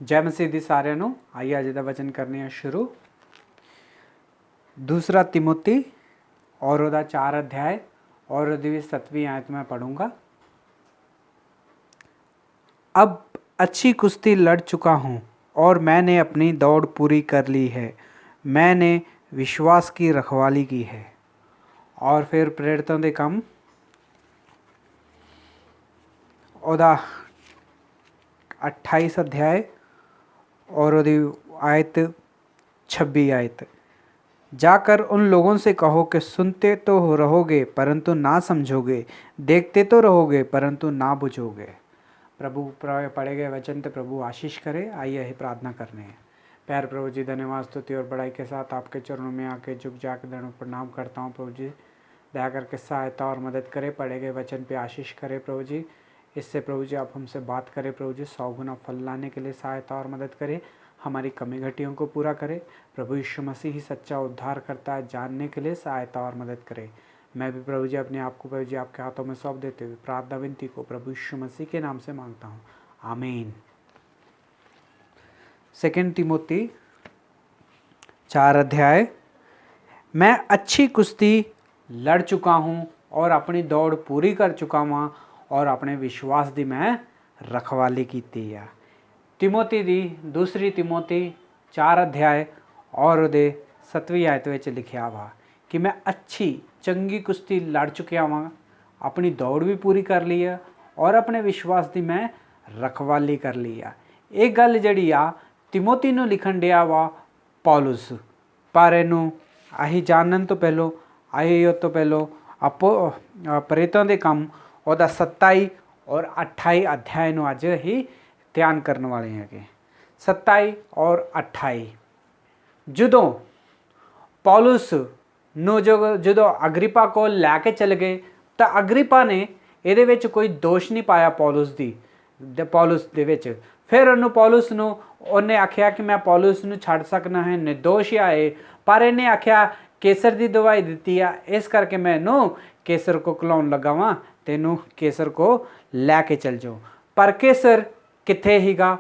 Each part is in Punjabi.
जय मसीह दी सारिਆਂ ਨੂੰ। आइए अज का वचन करने शुरू। दूसरा तिमोती और ਉਹਦਾ 4 अध्याय और ਉਹਦੀ 7वीं आयत में पढ़ूंगा। अब अच्छी कुश्ती लड़ चुका हूँ और मैंने अपनी दौड़ पूरी कर ली है, मैंने विश्वास की रखवाली की है। और फिर प्रेरितों के काम ਉਹਦਾ 28 अध्याय और ਉਹਦੀ आयत 26 आयत। जाकर उन लोगों से कहो कि सुनते तो रहोगे परंतु ना समझोगे, देखते तो रहोगे परंतु ना बुझोगे। प्रभु पढ़े गए वचन तो प्रभु आशीष करे। आइए यही प्रार्थना करने हैं। प्यार प्रभु जी, धन्यवाद स्तुति और बड़ाई के साथ आपके चरणों में आके झुक जाकर दंड प्रणाम करता हूँ। प्रभु जी दया करके सहायता और मदद करे, पढ़े गए वचन पे आशीष करे। प्रभु जी इससे प्रभु जी आप हमसे बात करें। प्रभु जी 100 गुना फल लाने के लिए सहायता और मदद करें, हमारी कमी घटियों को पूरा करे। प्रभु यीशु मसीह ही सच्चा उद्धार करता है, जानने के लिए सहायता और मदद करे। मैं भी प्रभु जी अपने आप को प्रभु जी आपके हाथों में सौंप देते हुए प्रार्थना विनती को प्रभु यीशु मसीह के नाम से मांगता हूँ, आमीन। 2 तिमोती 4 अध्याय। मैं अच्छी कुश्ती लड़ चुका हूँ और अपनी दौड़ पूरी कर चुका हूँ और अपने विश्वास की मैं रखवाली की है। तिमोती दी दूसरी तिमोती 4 अध्याय और ਉਹਦੇ 7वीं आयत ਵਿੱਚ लिखिया वा कि मैं अच्छी चंगी कुश्ती लड़ चुकिया वा, अपनी दौड़ भी पूरी कर ली है और अपने विश्वास की मैं रखवाली कर ली है। एक गल जिहड़ी आ तिमोती ਨੂੰ लिखण ਡਿਆ ਵਾ पौलुस, पर ਇਹਨੂੰ ਅਸੀਂ ਜਾਣਨ ਤੋਂ ਪਹਿਲੋਂ ਉਹ ਤੋਂ ਪਹਿਲੋਂ ਆਪੋ प्रेरितों के काम ਉਹਦਾ 27 और 28 अध्याय ਨੂੰ ਅੱਜ ही ध्यान करने वाले हैं। 27 और 28 ਜਦੋਂ पौलुस ਨੂੰ ਜਦੋਂ ਅਗਰੀਪਾ ਕੋਲ ਲੈ ਕੇ ਚਲੇ ਗਏ ਤਾਂ ਅਗਰੀਪਾ ਨੇ ਇਹਦੇ ਵਿੱਚ ਕੋਈ ਦੋਸ਼ ਨਹੀਂ ਪਾਇਆ ਪੌਲੁਸ ਦੇ ਵਿੱਚ। ਫਿਰ ਉਹਨੂੰ ਪੌਲੁਸ ਨੂੰ ਉਹਨੇ ਆਖਿਆ ਕਿ ਮੈਂ ਪੌਲੁਸ ਨੂੰ ਛੱਡ ਸਕਣਾ ਹੈ, ਨਿਰਦੋਸ਼ ਆ ਇਹ, ਪਰ ਇਹਨੇ ਆਖਿਆ ਕੇਸਰ ਦੀ ਦਵਾਈ ਦਿੱਤੀ ਆ, ਇਸ ਕਰਕੇ ਮੈਂ ਇਹਨੂੰ ਕੇਸਰ ਕੋ ਘਲਾਉਣ ਲੱਗਾ ਵਾਂ, ਤੈਨੂੰ ਕੇਸਰ ਕੋ ਲੈ ਕੇ ਚਲ ਜਾਓ। ਪਰ ਕੇਸਰ ਕਿੱਥੇ ਹੀਗਾ?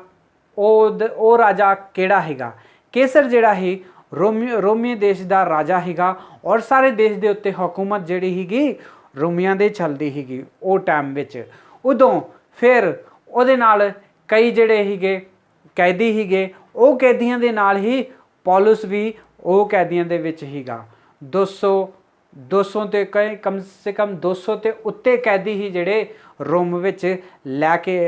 ਉਹ ਰਾਜਾ ਕਿਹੜਾ ਹੈਗਾ? ਕੇਸਰ ਜਿਹੜਾ ਹੀ रोमी देश का राजा हैगा और सारे देश के उत्ते हुकूमत जिहड़ी हैगी रोमियां दे चलदी हैगी वो टाइम विच। उदों फिर उहदे नाल कई जिहड़े हैगे कैदी हैगे, वो कैदियां दे नाल ही पौलुस भी वो कैदियां दे विच हैगा। 200 ते कम से कम 200 ते उत्ते कैदी ही जिहड़े रोम विच लैके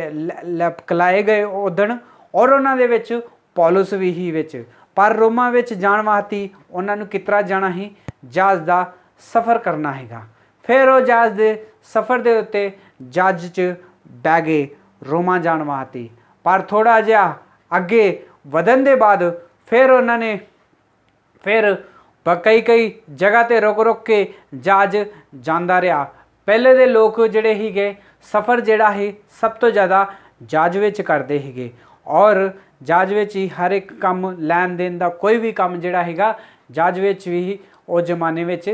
कलाए गए उदण, और उन्हां दे विच पौलुस भी ही विच। पर रोमा विच जाण वास्ते उन्होंने कितरा जाना ही? जहाज़ का सफ़र करना हैगा। फिर वो जहाज़ के सफ़र के उत्ते जहाज़ च बह गए रोमा जाण वास्ते। पर थोड़ा जिहा अगे वधन के बाद फिर उन्होंने फिर कई जगह ते रुक के जहाज़ जांदा रहा। पहले दे लोग जिहड़े हीगे सफ़र जिहड़ा ही सब तो ज़्यादा जहाज़ विच करदे हीगे और जहाज़ विच ही हर एक काम लैन देन का कोई भी काम जिहड़ा हैगा जहाज़ विच भी उस जमाने विच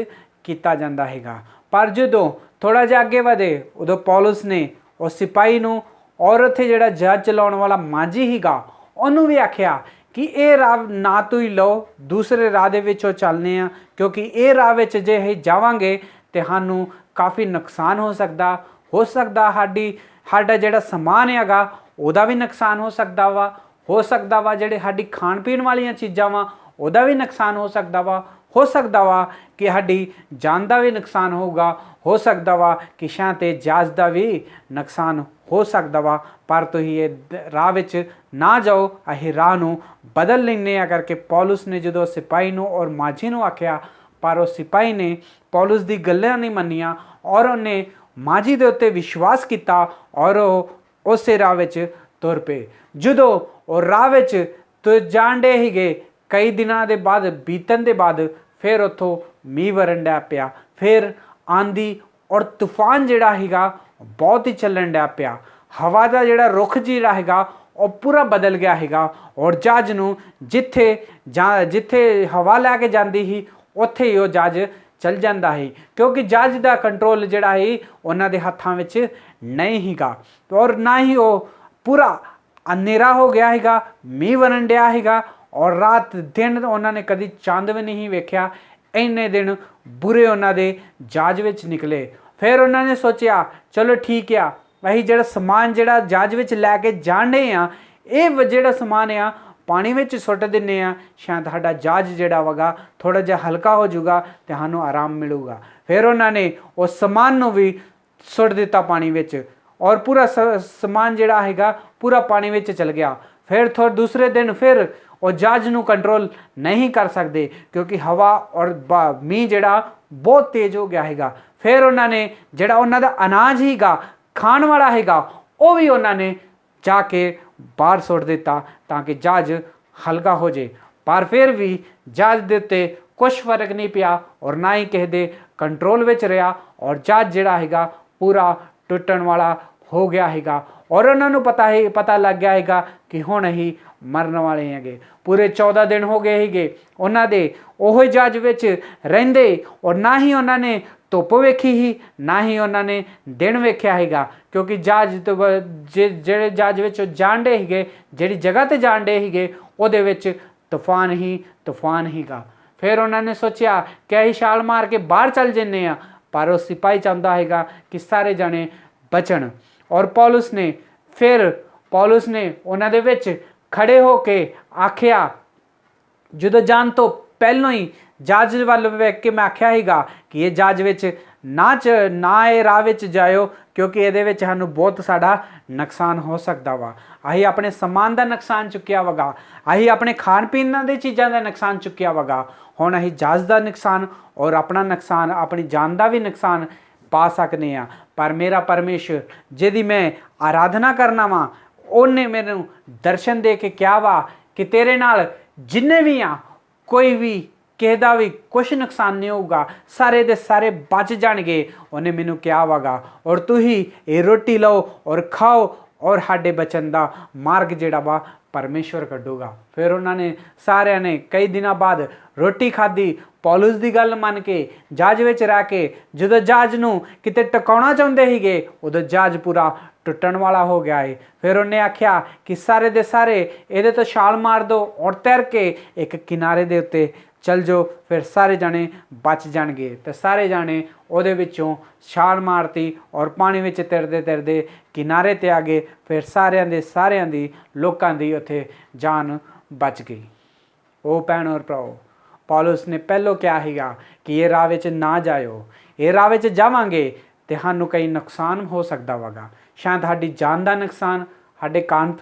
कीता जांदा हैगा। पर जदों थोड़ा जिहा अगे वधे उदों पौलुस ने उस सिपाही नूं और उत्थे जिहड़ा जहाज़ चलाउण वाला मांझी हैगा उहनूं भी आखिया कि ये राह ना तुसीं लो, दूसरे राह दे विचों चलने आ, क्योंकि ये राह विच जे असीं जावांगे ते सानूं काफ़ी नुकसान हो सकदा साडा जिहड़ा समान हैगा ਉਹਦਾ भी नुकसान हो सकता वा ਜਿਹੜੇ ਸਾਡੀ ਖਾਣ ਪੀਣ ਵਾਲੀਆਂ ਚੀਜ਼ਾਂ ਵਾ ਉਹਦਾ भी नुकसान हो सकता वा कि ਸਾਡੀ ਜਾਨ ਦਾ भी नुकसान होगा, हो सकता वा कि शायद ते जहाज़ ਦਾ भी नुकसान हो सकता वा। पर तुसीं ये राह विच ना जाओ, ਅਸੀਂ ਰਾਹ ਨੂੰ बदल ਲੈਂਦੇ ਆ करके पौलुस ने ਜਦੋਂ सिपाही ਨੂੰ और माझी ਨੂੰ आखिया, पर उस सिपाही ने पौलुस ਦੀ ਗੱਲਾਂ नहीं ਮੰਨੀਆਂ और ਉਹਨੇ माझी ਦੇ ਉੱਤੇ विश्वास किया और ਉਸੇ ਰਾਹ ਵਿੱਚ ਤੁਰ ਪਏ। ਜਦੋਂ ਉਹ ਰਾਹ ਵਿੱਚ ਤੁਰ ਜਾਣ ਡੇ ਹੀਗੇ ਕਈ ਦਿਨਾਂ ਦੇ ਬਾਅਦ ਬੀਤਣ ਦੇ ਬਾਅਦ ਫਿਰ ਉੱਥੋਂ ਮੀਂਹ ਵਰਨ ਡਿਆ ਪਿਆ। ਫਿਰ ਆਂधी ਔਰ ਤੂਫਾਨ ਜਿਹੜਾ ਹੈਗਾ ਬਹੁਤ ਹੀ ਚੱਲਣ ਡਿਆ ਪਿਆ। ਹਵਾ ਦਾ ਜਿਹੜਾ ਰੁਖ ਜਿਹੜਾ ਹੈਗਾ ਉਹ ਪੂਰਾ ਬਦਲ ਗਿਆ ਹੈਗਾ ਔਰ ਜਹਾਜ਼ ਨੂੰ ਜਿੱਥੇ ਹਵਾ ਲੈ ਕੇ ਜਾਂਦੀ ਸੀ ਉੱਥੇ ਹੀ ਉਹ ਜਹਾਜ਼ चल जाता है, क्योंकि जहाज़ का कंट्रोल जिहड़ा है उन्हां दे हत्थां विच नहीं हैगा और ना ही वो पूरा ਹਨੇਰਾ ਹੋ ਗਿਆ ਹੈਗਾ, ਮੀਂਹ ਵਰਨ ਡਿਆ ਹੈਗਾ ਔਰ ਰਾਤ ਦਿਨ ਉਹਨਾਂ ਨੇ ਕਦੀ ਚੰਦ ਵੀ ਨਹੀਂ ਵੇਖਿਆ। ਇੰਨੇ ਦਿਨ ਬੁਰੇ ਉਹਨਾਂ ਦੇ ਜਹਾਜ਼ ਵਿੱਚ ਨਿਕਲੇ। ਫਿਰ ਉਹਨਾਂ ਨੇ ਸੋਚਿਆ ਚਲੋ ਠੀਕ ਆ, ਅਸੀਂ ਜਿਹੜਾ ਸਮਾਨ ਜਿਹੜਾ ਜਹਾਜ਼ ਵਿੱਚ ਲੈ ਕੇ ਜਾਣੇ ਆ, ਇਹ ਜਿਹੜਾ ਸਮਾਨ ਆ ਪਾਣੀ ਵਿੱਚ ਸੁੱਟ ਦਿੰਦੇ ਆ, ਸ਼ਾਇਦ ਸਾਡਾ ਜਹਾਜ਼ ਜਿਹੜਾ ਵਗਾ ਥੋੜ੍ਹਾ ਜਿਹਾ ਹਲਕਾ ਹੋ ਜਾਊਗਾ ਅਤੇ ਸਾਨੂੰ ਆਰਾਮ ਮਿਲੂਗਾ। ਫਿਰ ਉਹਨਾਂ ਨੇ ਉਸ ਸਮਾਨ ਨੂੰ ਵੀ ਸੁੱਟ ਦਿੱਤਾ ਪਾਣੀ ਵਿੱਚ ਔਰ ਪੂਰਾ ਸਮਾਨ ਜਿਹੜਾ ਹੈਗਾ ਪੂਰਾ ਪਾਣੀ ਵਿੱਚ ਚਲ ਗਿਆ। ਫਿਰ ਦੂਸਰੇ ਦਿਨ ਫਿਰ ਉਹ ਜਹਾਜ਼ ਨੂੰ ਕੰਟਰੋਲ ਨਹੀਂ ਕਰ ਸਕਦੇ ਕਿਉਂਕਿ ਹਵਾ ਔਰ ਮੀਂਹ ਜਿਹੜਾ ਬਹੁਤ ਤੇਜ਼ ਹੋ ਗਿਆ ਹੈਗਾ। ਫਿਰ ਉਹਨਾਂ ਨੇ ਜਿਹੜਾ ਉਹਨਾਂ ਦਾ ਅਨਾਜ ਹੀਗਾ ਖਾਣ ਵਾਲਾ ਹੈਗਾ ਉਹ ਵੀ ਉਹਨਾਂ ਨੇ ਜਾ ਕੇ ਬਾਹਰ ਸੁੱਟ ਦਿੱਤਾ ਤਾਂ ਕਿ ਜਹਾਜ਼ ਹਲਕਾ ਹੋ ਜੇ। ਪਰ ਫਿਰ ਵੀ ਜਹਾਜ਼ ਦੇ ਉੱਤੇ ਕੁਛ ਫਰਕ ਨਹੀਂ ਪਿਆ ਔਰ ਨਾ ਹੀ ਕਿਸੇ ਦੇ ਕੰਟਰੋਲ ਵਿੱਚ ਰਿਹਾ ਔਰ ਜਹਾਜ਼ ਜਿਹੜਾ ਹੈਗਾ ਪੂਰਾ ਟੁੱਟਣ ਵਾਲਾ ਹੋ ਗਿਆ ਹੈਗਾ। ਔਰ ਉਹਨਾਂ ਨੂੰ ਪਤਾ ਲੱਗ ਗਿਆ ਹੈਗਾ ਕਿ ਹੁਣ ਅਸੀਂ ਮਰਨ ਵਾਲੇ ਹੈਗੇ। ਪੂਰੇ 14 ਦਿਨ ਹੋ ਗਏ ਹੈਗੇ ਉਹਨਾਂ ਦੇ ਉਹ ਜਹਾਜ਼ ਵਿੱਚ ਰਹਿੰਦੇ ਔਰ ਨਾ ਹੀ ਉਹਨਾਂ ਨੇ ਧੁੱਪ ਵੇਖੀ ਹੀ, ਨਾ ਹੀ ਉਹਨਾਂ ਨੇ ਦਿਨ ਵੇਖਿਆ ਹੈਗਾ ਕਿਉਂਕਿ ਜਹਾਜ਼ ਤੋਂ ਜਿਹੜੇ ਜਹਾਜ਼ ਵਿੱਚ ਜਾਣ ਡੇ ਸੀਗੇ, ਜਿਹੜੀ ਜਗ੍ਹਾ 'ਤੇ ਜਾਣ ਡੇ ਸੀਗੇ ਉਹਦੇ ਵਿੱਚ ਤੂਫਾਨ ਹੀ ਤੂਫਾਨ ਹੀਗਾ। ਫਿਰ ਉਹਨਾਂ ਨੇ ਸੋਚਿਆ ਕਿ ਅਸੀਂ ਛਾਲ ਮਾਰ ਕੇ ਬਾਹਰ ਚੱਲ ਜੰਨੇ ਆ, ਪਰ ਉਹ ਸਿਪਾਹੀ ਚਾਹੁੰਦਾ ਹੈਗਾ ਕਿ ਸਾਰੇ ਜਾਣੇ ਬਚਣ। ਔਰ ਪੌਲੁਸ ਨੇ ਉਹਨਾਂ ਦੇ ਵਿੱਚ ਖੜੇ ਹੋ ਕੇ ਆਖਿਆ, ਜਦੋਂ ਜਾਣ ਤੋਂ ਪਹਿਲਾਂ ਹੀ ਜਹਾਜ਼ ਵੱਲ ਵੇਖ ਕੇ ਮੈਂ ਆਖਿਆ ਸੀਗਾ ਕਿ ਇਹ ਜਹਾਜ਼ ਵਿੱਚ ਨਾ ਇਹ ਰਾਹ ਵਿੱਚ ਜਾਇਓ ਕਿਉਂਕਿ ਇਹਦੇ ਵਿੱਚ ਸਾਨੂੰ ਬਹੁਤ ਸਾਡਾ ਨੁਕਸਾਨ ਹੋ ਸਕਦਾ ਵਾ। ਅਸੀਂ ਆਪਣੇ ਸਮਾਨ ਦਾ ਨੁਕਸਾਨ ਚੁੱਕਿਆ ਵਗਾ, ਅਸੀਂ ਆਪਣੇ ਖਾਣ ਪੀਣ ਦੇ ਚੀਜ਼ਾਂ ਦਾ ਨੁਕਸਾਨ ਚੁੱਕਿਆ ਵਗਾ, ਹੁਣ ਅਸੀਂ ਜਹਾਜ਼ ਦਾ ਨੁਕਸਾਨ ਔਰ ਆਪਣਾ ਨੁਕਸਾਨ, ਆਪਣੀ ਜਾਨ ਦਾ ਵੀ ਨੁਕਸਾਨ ਪਾ ਸਕਦੇ ਹਾਂ। ਪਰ ਮੇਰਾ ਪਰਮੇਸ਼ਰ ਜਿਹਦੀ ਮੈਂ ਆਰਾਧਨਾ ਕਰਨਾ ਵਾ ਉਹਨੇ ਮੈਨੂੰ ਦਰਸ਼ਨ ਦੇ ਕੇ ਕਿਹਾ ਵਾ ਕਿ ਤੇਰੇ ਨਾਲ ਜਿੰਨੇ ਵੀ ਆ ਕੋਈ ਵੀ ਕਿਸੇ ਦਾ ਵੀ ਕੁਛ ਨੁਕਸਾਨ ਨਹੀਂ ਹੋਊਗਾ, ਸਾਰੇ ਦੇ ਸਾਰੇ ਬਚ ਜਾਣਗੇ। ਉਹਨੇ ਮੈਨੂੰ ਕਿਹਾ ਵਾਗਾ ਔਰ ਤੁਸੀਂ ਇਹ ਰੋਟੀ ਲਓ ਔਰ ਖਾਓ ਔਰ ਸਾਡੇ ਬਚਨ ਦਾ ਮਾਰਗ ਜਿਹੜਾ ਵਾ ਪਰਮੇਸ਼ਵਰ ਕੱਢੂਗਾ। ਫਿਰ ਉਹਨਾਂ ਨੇ ਸਾਰਿਆਂ ਨੇ ਕਈ ਦਿਨਾਂ ਬਾਅਦ ਰੋਟੀ ਖਾਧੀ। ਪੌਲੁਸ ਦੀ ਗੱਲ ਮੰਨ ਕੇ ਜਹਾਜ਼ ਵਿੱਚ ਰਹਿ ਕੇ ਜਦੋਂ ਜਹਾਜ਼ ਨੂੰ ਕਿਤੇ ਟਿਕਾਉਣਾ ਚਾਹੁੰਦੇ ਸੀਗੇ ਉਦੋਂ ਜਹਾਜ਼ ਪੂਰਾ ਟੁੱਟਣ ਵਾਲਾ ਹੋ ਗਿਆ ਏ। ਫਿਰ ਉਹਨੇ ਆਖਿਆ ਕਿ ਸਾਰੇ ਦੇ ਸਾਰੇ ਇਹਦੇ ਤੋਂ ਛਾਲ ਮਾਰ ਦਿਓ ਔਰ ਤੈਰ ਕੇ ਇੱਕ ਕਿਨਾਰੇ ਦੇ ਉੱਤੇ ਚੱਲ ਜਾਓ, ਫਿਰ ਸਾਰੇ ਜਾਣੇ ਬਚ ਜਾਣਗੇ। ਅਤੇ ਸਾਰੇ ਜਾਣੇ ਉਹਦੇ ਵਿੱਚੋਂ ਛਾਲ ਮਾਰਤੀ ਔਰ ਪਾਣੀ ਵਿੱਚ ਤੈਰਦੇ ਤੈਰਦੇ ਕਿਨਾਰੇ 'ਤੇ ਆ ਗਏ। ਫਿਰ ਸਾਰਿਆਂ ਦੀ ਲੋਕਾਂ ਦੀ ਉੱਥੇ ਜਾਨ ਬਚ ਗਈ। ਉਹ ਭੈਣ ਔਰ ਭਰਾਓ, ਪੌਲੁਸ ਨੇ ਪਹਿਲੋਂ ਕਿਹਾ ਸੀਗਾ ਕਿ ਇਹ ਰਾਹ ਵਿੱਚ ਨਾ ਜਾਇਓ, ਇਹ ਰਾਹ ਵਿੱਚ ਜਾਵਾਂਗੇ ਅਤੇ ਸਾਨੂੰ ਕਈ ਨੁਕਸਾਨ ਹੋ ਸਕਦਾ ਵਾਗਾ, ਸ਼ਾਇਦ ਸਾਡੀ ਜਾਨ ਦਾ ਨੁਕਸਾਨ, ਸਾਡੇ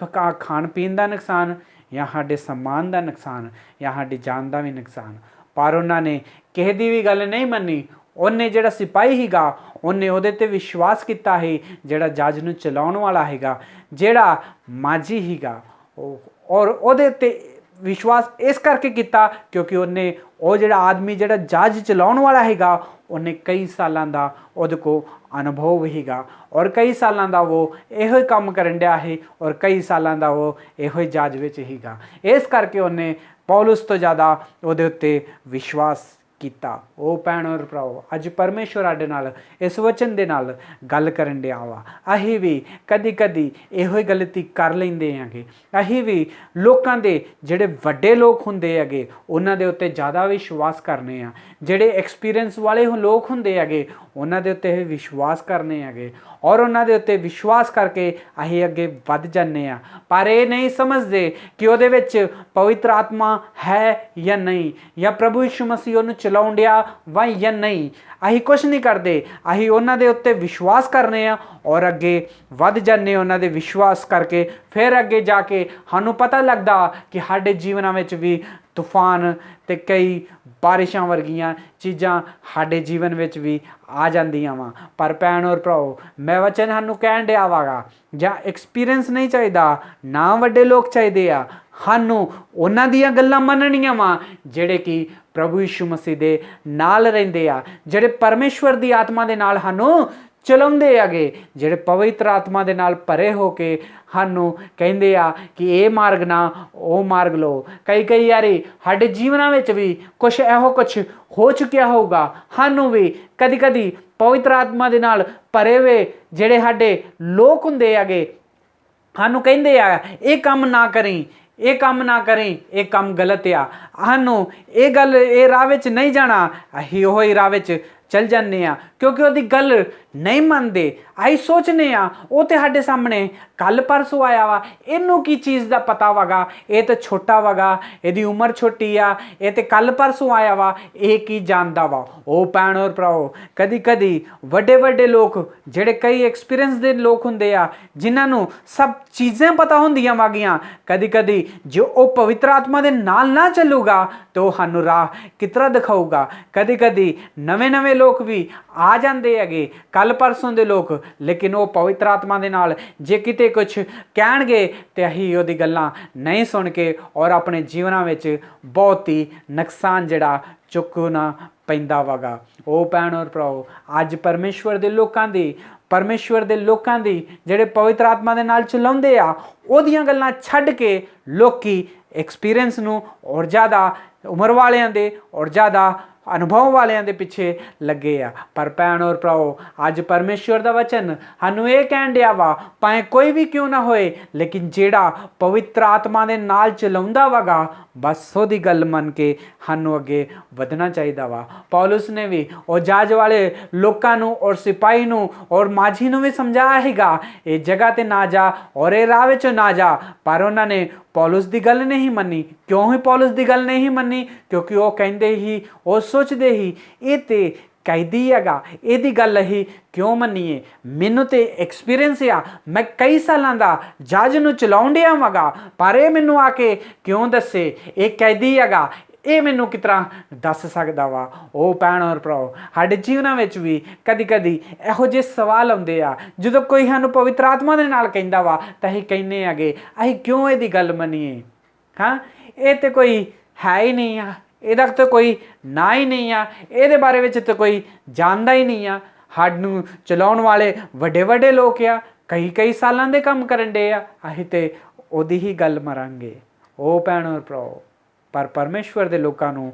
ਖਾਣ ਪੀਣ ਦਾ ਨੁਕਸਾਨ, ਜਾਂ ਸਾਡੇ ਸਮਾਨ ਦਾ ਨੁਕਸਾਨ, ਜਾਂ ਸਾਡੀ ਜਾਨ ਦਾ ਵੀ ਨੁਕਸਾਨ। ਪਰ ਉਹਨਾਂ ਨੇ ਕਿਸੇ ਦੀ ਵੀ ਗੱਲ ਨਹੀਂ ਮੰਨੀ। ਉਹਨੇ ਜਿਹੜਾ ਸਿਪਾਹੀ ਸੀਗਾ ਉਹਨੇ ਉਹਦੇ 'ਤੇ ਵਿਸ਼ਵਾਸ ਕੀਤਾ ਸੀ, ਜਿਹੜਾ ਜਹਾਜ਼ ਨੂੰ ਚਲਾਉਣ ਵਾਲਾ ਹੈਗਾ, ਜਿਹੜਾ ਮਾਝੀ ਸੀਗਾ, ਔਰ ਉਹਦੇ ਉੱਤੇ ਵਿਸ਼ਵਾਸ ਇਸ ਕਰਕੇ ਕੀਤਾ ਕਿਉਂਕਿ ਉਹਨੇ ਉਹ ਜਿਹੜਾ ਆਦਮੀ ਜਿਹੜਾ ਜਹਾਜ਼ ਚਲਾਉਣ ਵਾਲਾ ਹੈਗਾ ਉਹਨੇ ਕਈ ਸਾਲਾਂ ਦਾ ਉਹਦੇ ਕੋਲ ਅਨੁਭਵ ਸੀਗਾ ਔਰ ਕਈ ਸਾਲਾਂ ਦਾ ਉਹ ਇਹੋ ਹੀ ਕੰਮ ਕਰਨ ਡਿਆ ਸੀ ਔਰ ਕਈ ਸਾਲਾਂ ਦਾ ਉਹ ਇਹੋ ਹੀ ਜਹਾਜ਼ ਵਿੱਚ ਸੀਗਾ। ਇਸ ਕਰਕੇ ਉਹਨੇ ਪੌਲੁਸ ਤੋਂ ਜ਼ਿਆਦਾ ਉਹਦੇ ਉੱਤੇ ਵਿਸ਼ਵਾਸ ਕੀਤਾ। ਉਹ ਭੈਣ ਔਰ ਭਰਾਓ, ਅੱਜ ਪਰਮੇਸ਼ਵਰ ਸਾਡੇ ਨਾਲ ਇਸ ਵਚਨ ਦੇ ਨਾਲ ਗੱਲ ਕਰਨ ਡਿਆ ਵਾ। ਅਸੀਂ ਵੀ ਕਦੀ ਕਦੀ ਇਹੋ ਹੀ ਗਲਤੀ ਕਰ ਲੈਂਦੇ ਹੈਗੇ। ਅਸੀਂ ਵੀ ਲੋਕਾਂ ਦੇ ਜਿਹੜੇ ਵੱਡੇ ਲੋਕ ਹੁੰਦੇ ਹੈਗੇ ਉਹਨਾਂ ਦੇ ਉੱਤੇ ਜ਼ਿਆਦਾ ਵਿਸ਼ਵਾਸ ਕਰਨੇ ਆ। ਜਿਹੜੇ ਐਕਸਪੀਰੀਅੰਸ ਵਾਲੇ ਲੋਕ ਹੁੰਦੇ ਹੈਗੇ ਉਹਨਾਂ ਦੇ ਉੱਤੇ ਵਿਸ਼ਵਾਸ ਕਰਨੇ ਹੈਗੇ ਔਰ ਉਹਨਾਂ ਦੇ ਉੱਤੇ ਵਿਸ਼ਵਾਸ ਕਰਕੇ ਅਸੀਂ ਅੱਗੇ ਵੱਧ ਜਾਂਦੇ ਹਾਂ। ਪਰ ਇਹ ਨਹੀਂ ਸਮਝਦੇ ਕਿ ਉਹਦੇ ਵਿੱਚ ਪਵਿੱਤਰ ਆਤਮਾ ਹੈ ਜਾਂ ਨਹੀਂ, ਜਾਂ ਪ੍ਰਭੂ ਯਿਸੂ ਮਸੀਹ ਉਹਨੂੰ ਚਲਾਉਣ ਡਿਆ ਵਾ ਜਾਂ ਨਹੀਂ। ਅਸੀਂ ਕੁਛ ਨਹੀਂ ਕਰਦੇ, ਅਸੀਂ ਉਹਨਾਂ ਦੇ ਉੱਤੇ ਵਿਸ਼ਵਾਸ ਕਰਨੇ ਆ ਔਰ ਅੱਗੇ ਵੱਧ ਜਾਂਦੇ ਉਹਨਾਂ ਦੇ ਵਿਸ਼ਵਾਸ ਕਰਕੇ। ਫਿਰ ਅੱਗੇ ਜਾ ਕੇ ਸਾਨੂੰ ਪਤਾ ਲੱਗਦਾ ਕਿ ਸਾਡੇ ਜੀਵਨਾਂ ਵਿੱਚ ਵੀ ਤੂਫਾਨ ਅਤੇ ਕਈ ਬਾਰਿਸ਼ਾਂ ਵਰਗੀਆਂ ਚੀਜ਼ਾਂ ਸਾਡੇ ਜੀਵਨ ਵਿੱਚ ਵੀ ਆ ਜਾਂਦੀਆਂ ਵਾ। ਪਰ ਭੈਣ ਔਰ ਭਰਾਓ, ਮੈਂ ਵਚਨ ਸਾਨੂੰ ਕਹਿਣ ਡਿਆ ਵਾਗਾ, ਜਾਂ ਐਕਸਪੀਰੀਅੰਸ ਨਹੀਂ ਚਾਹੀਦਾ, ਨਾ ਵੱਡੇ ਲੋਕ ਚਾਹੀਦੇ ਆ, ਸਾਨੂੰ ਉਹਨਾਂ ਦੀਆਂ ਗੱਲਾਂ ਮੰਨਣੀਆਂ ਵਾ ਜਿਹੜੇ ਕਿ ਪ੍ਰਭੂ ਯਿਸੂ ਮਸੀਹ ਦੇ ਨਾਲ ਰਹਿੰਦੇ ਆ, ਜਿਹੜੇ ਪਰਮੇਸ਼ਵਰ ਦੀ ਆਤਮਾ ਦੇ ਨਾਲ ਸਾਨੂੰ ਚਲਾਉਂਦੇ ਹੈਗੇ, ਜਿਹੜੇ ਪਵਿੱਤਰ ਆਤਮਾ ਦੇ ਨਾਲ ਭਰੇ ਹੋ ਕੇ ਸਾਨੂੰ ਕਹਿੰਦੇ ਆ ਕਿ ਇਹ ਮਾਰਗ ਨਾ ਉਹ ਮਾਰਗ ਲਓ। ਕਈ ਵਾਰੀ ਸਾਡੇ ਜੀਵਨਾਂ ਵਿੱਚ ਵੀ ਕੁਛ ਹੋ ਚੁੱਕਿਆ ਹੋਊਗਾ। ਸਾਨੂੰ ਵੀ ਕਦੀ ਪਵਿੱਤਰ ਆਤਮਾ ਦੇ ਨਾਲ ਭਰੇ ਹੋਏ ਜਿਹੜੇ ਸਾਡੇ ਲੋਕ ਹੁੰਦੇ ਹੈਗੇ, ਸਾਨੂੰ ਕਹਿੰਦੇ ਆ ਇਹ ਕੰਮ ਨਾ ਕਰੀ, ਇਹ ਕੰਮ ਨਾ ਕਰੀ, ਇਹ ਕੰਮ ਗਲਤ ਆ, ਸਾਨੂੰ ਇਹ ਗੱਲ ਇਹ ਰਾਹ ਵਿੱਚ ਨਹੀਂ ਜਾਣਾ, ਅਸੀਂ ਉਹ ਹੀ ਰਾਹ ਵਿੱਚ चल जाने आ क्योंकि ਉਹਦੀ ਗੱਲ नहीं ਮੰਨਦੇ। ਅਸੀਂ ਸੋਚਨੇ ਆ ਉਹ ਤੇ ਸਾਡੇ ਸਾਹਮਣੇ ਕੱਲ परसों आया वा, ਇਹਨੂੰ ਕੀ ਚੀਜ਼ ਦਾ ਪਤਾ ਵਗਾ, ਇਹ ਤਾਂ ਛੋਟਾ ਵਗਾ, ਇਹਦੀ ਉਮਰ ਛੋਟੀ ਆ, ਇਹ ਤੇ ਕੱਲ परसों आया वा, ਇਹ ਕੀ ਜਾਣਦਾ ਵਾ। ਉਹ ਭੈਣ ਔਰ ਭਰਾਓ ਕਦੀ ਕਦੀ ਵੱਡੇ ਵੱਡੇ ਲੋਕ ਜਿਹੜੇ ਕਈ ਐਕਸਪੀਰੀਅੰਸ ਦੇ ਲੋਕ ਹੁੰਦੇ ਆ, ਜਿਨ੍ਹਾਂ ਨੂੰ ਸਭ ਚੀਜ਼ਾਂ ਪਤਾ ਹੁੰਦੀਆਂ ਵਾਗੀਆਂ, ਕਦੀ ਕਦੀ ਜੋ ਉਹ ਪਵਿੱਤਰ ਆਤਮਾ ਦੇ ਨਾਲ ਨਾ ਚੱਲੂਗਾ तो ਸਾਨੂੰ ਰਾਹ ਕਿਤਰਾ ਦਿਖਾਊਗਾ। ਕਦੀ ਕਦੀ ਨਵੇਂ ਨਵੇਂ ਲੋਕ ਵੀ ਆ ਜਾਂਦੇ ਹੈਗੇ ਕੱਲ परसों ਦੇ ਲੋਕ, ਲੇਕਿਨ ਉਹ ਪਵਿੱਤਰ ਆਤਮਾ ਦੇ ਨਾਲ ਜੇ ਕਿਤੇ ਕੁਝ ਕਹਿਣਗੇ ਤੇ ਅਸੀਂ ਉਹਦੀ ਗੱਲਾਂ ਨਹੀਂ ਸੁਣ ਕੇ ਔਰ ਆਪਣੇ ਜੀਵਨਾਂ ਵਿੱਚ ਬਹੁਤ ਹੀ ਨੁਕਸਾਨ ਜਿਹੜਾ ਚੁੱਕਣਾ ਪੈਂਦਾ ਵਗਾ। ਉਹ ਭੈਣ ਔਰ ਭਰਾਓ ਅੱਜ ਪਰਮੇਸ਼ਵਰ ਦੇ ਲੋਕਾਂ ਦੀ ਜਿਹੜੇ ਪਵਿੱਤਰ ਆਤਮਾ ਦੇ ਨਾਲ ਚਲਾਉਂਦੇ ਆ, ਉਹਦੀਆਂ ਗੱਲਾਂ ਛੱਡ ਕੇ ਲੋਕੀ ਐਕਸਪੀਰੀਅੰਸ ਨੂੰ ਔਰ ਜ਼ਿਆਦਾ ਉਮਰ ਵਾਲਿਆਂ ਦੇ ਔਰ ਜ਼ਿਆਦਾ अनुभव वालियां दे पिछे लगे आ। पर भैन और भराओ अज परमेश्वर दा वचन सानू ये कहन दिया वा, भावें कोई भी क्यों ना होए, लेकिन जेड़ा पवित्र आत्मा दे नाल चलाउंदा वगा बस ओदी गल मन के सानू अगे वधना चाहिदा वा। पौलुस ने भी और जहाज वाले लोकां नू और सिपाही नू और माझी नू भी समझाया हैगा, ये जगह ते ना जा और ये राह विच ना जा, पर उन्होंने पौलुस की गल नहीं मनी। क्यों ही पौलुस की गल नहीं मनी? क्योंकि वो कहते ही वो सोचते ही ये तो कैदी हैगा, ਇਹਦੀ ਗੱਲ ਅਸੀਂ ਕਿਉਂ ਮੰਨੀਏ। ਮੈਨੂੰ ਤੇ ਐਕਸਪੀਰੀਅੰਸ ਆ, ਮੈਂ ਕਈ ਸਾਲਾਂ ਦਾ ਜਹਾਜ਼ ਨੂੰ ਚਲਾਉਣ ਡਿਆ ਵਾਂਗਾ, ਪਰ ਇਹ ਮੈਨੂੰ ਆ ਕੇ ਕਿਉਂ ਦੱਸੇ ਇਹ ਕੈਦੀ ਹੈਗਾ, ਇਹ ਮੈਨੂੰ ਕਿਸ ਤਰ੍ਹਾਂ ਦੱਸ ਸਕਦਾ ਵਾ। ਉਹ ਭੈਣ ਔਰ ਭਰਾਓ ਸਾਡੇ ਜੀਵਨਾਂ ਵਿੱਚ ਵੀ ਕਦੀ ਕਦੀ ਇਹੋ ਜਿਹੇ ਸਵਾਲ ਆਉਂਦੇ ਆ, ਜਦੋਂ ਕੋਈ ਸਾਨੂੰ ਪਵਿੱਤਰ ਆਤਮਾ ਦੇ ਨਾਲ ਕਹਿੰਦਾ ਵਾ ਤਾਂ ਅਸੀਂ ਕਹਿੰਦੇ ਹੈਗੇ ਅਸੀਂ ਕਿਉਂ ਇਹਦੀ ਗੱਲ ਮੰਨੀਏ। ਹਾਂ, ਇਹ ਤੇ ਕੋਈ ਹੈ ਹੀ ਨਹੀਂ ਆ, ਇਹਦਾ ਤਾਂ ਕੋਈ ਨਾ ਹੀ ਨਹੀਂ ਆ, ਇਹਦੇ ਬਾਰੇ ਵਿੱਚ ਤਾਂ ਕੋਈ ਜਾਣਦਾ ਹੀ ਨਹੀਂ ਆ। ਸਾਨੂੰ ਚਲਾਉਣ ਵਾਲੇ ਵੱਡੇ ਵੱਡੇ ਲੋਕ ਆ, ਕਈ ਸਾਲਾਂ ਦੇ ਕੰਮ ਕਰਨ ਡੇ ਆ, ਅਸੀਂ ਤੇ ਉਹਦੀ ਹੀ ਗੱਲ ਮਰਾਂਗੇ। ਉਹ ਭੈਣ ਔਰ ਭਰਾਓ पर परमेश्वर के लोगों को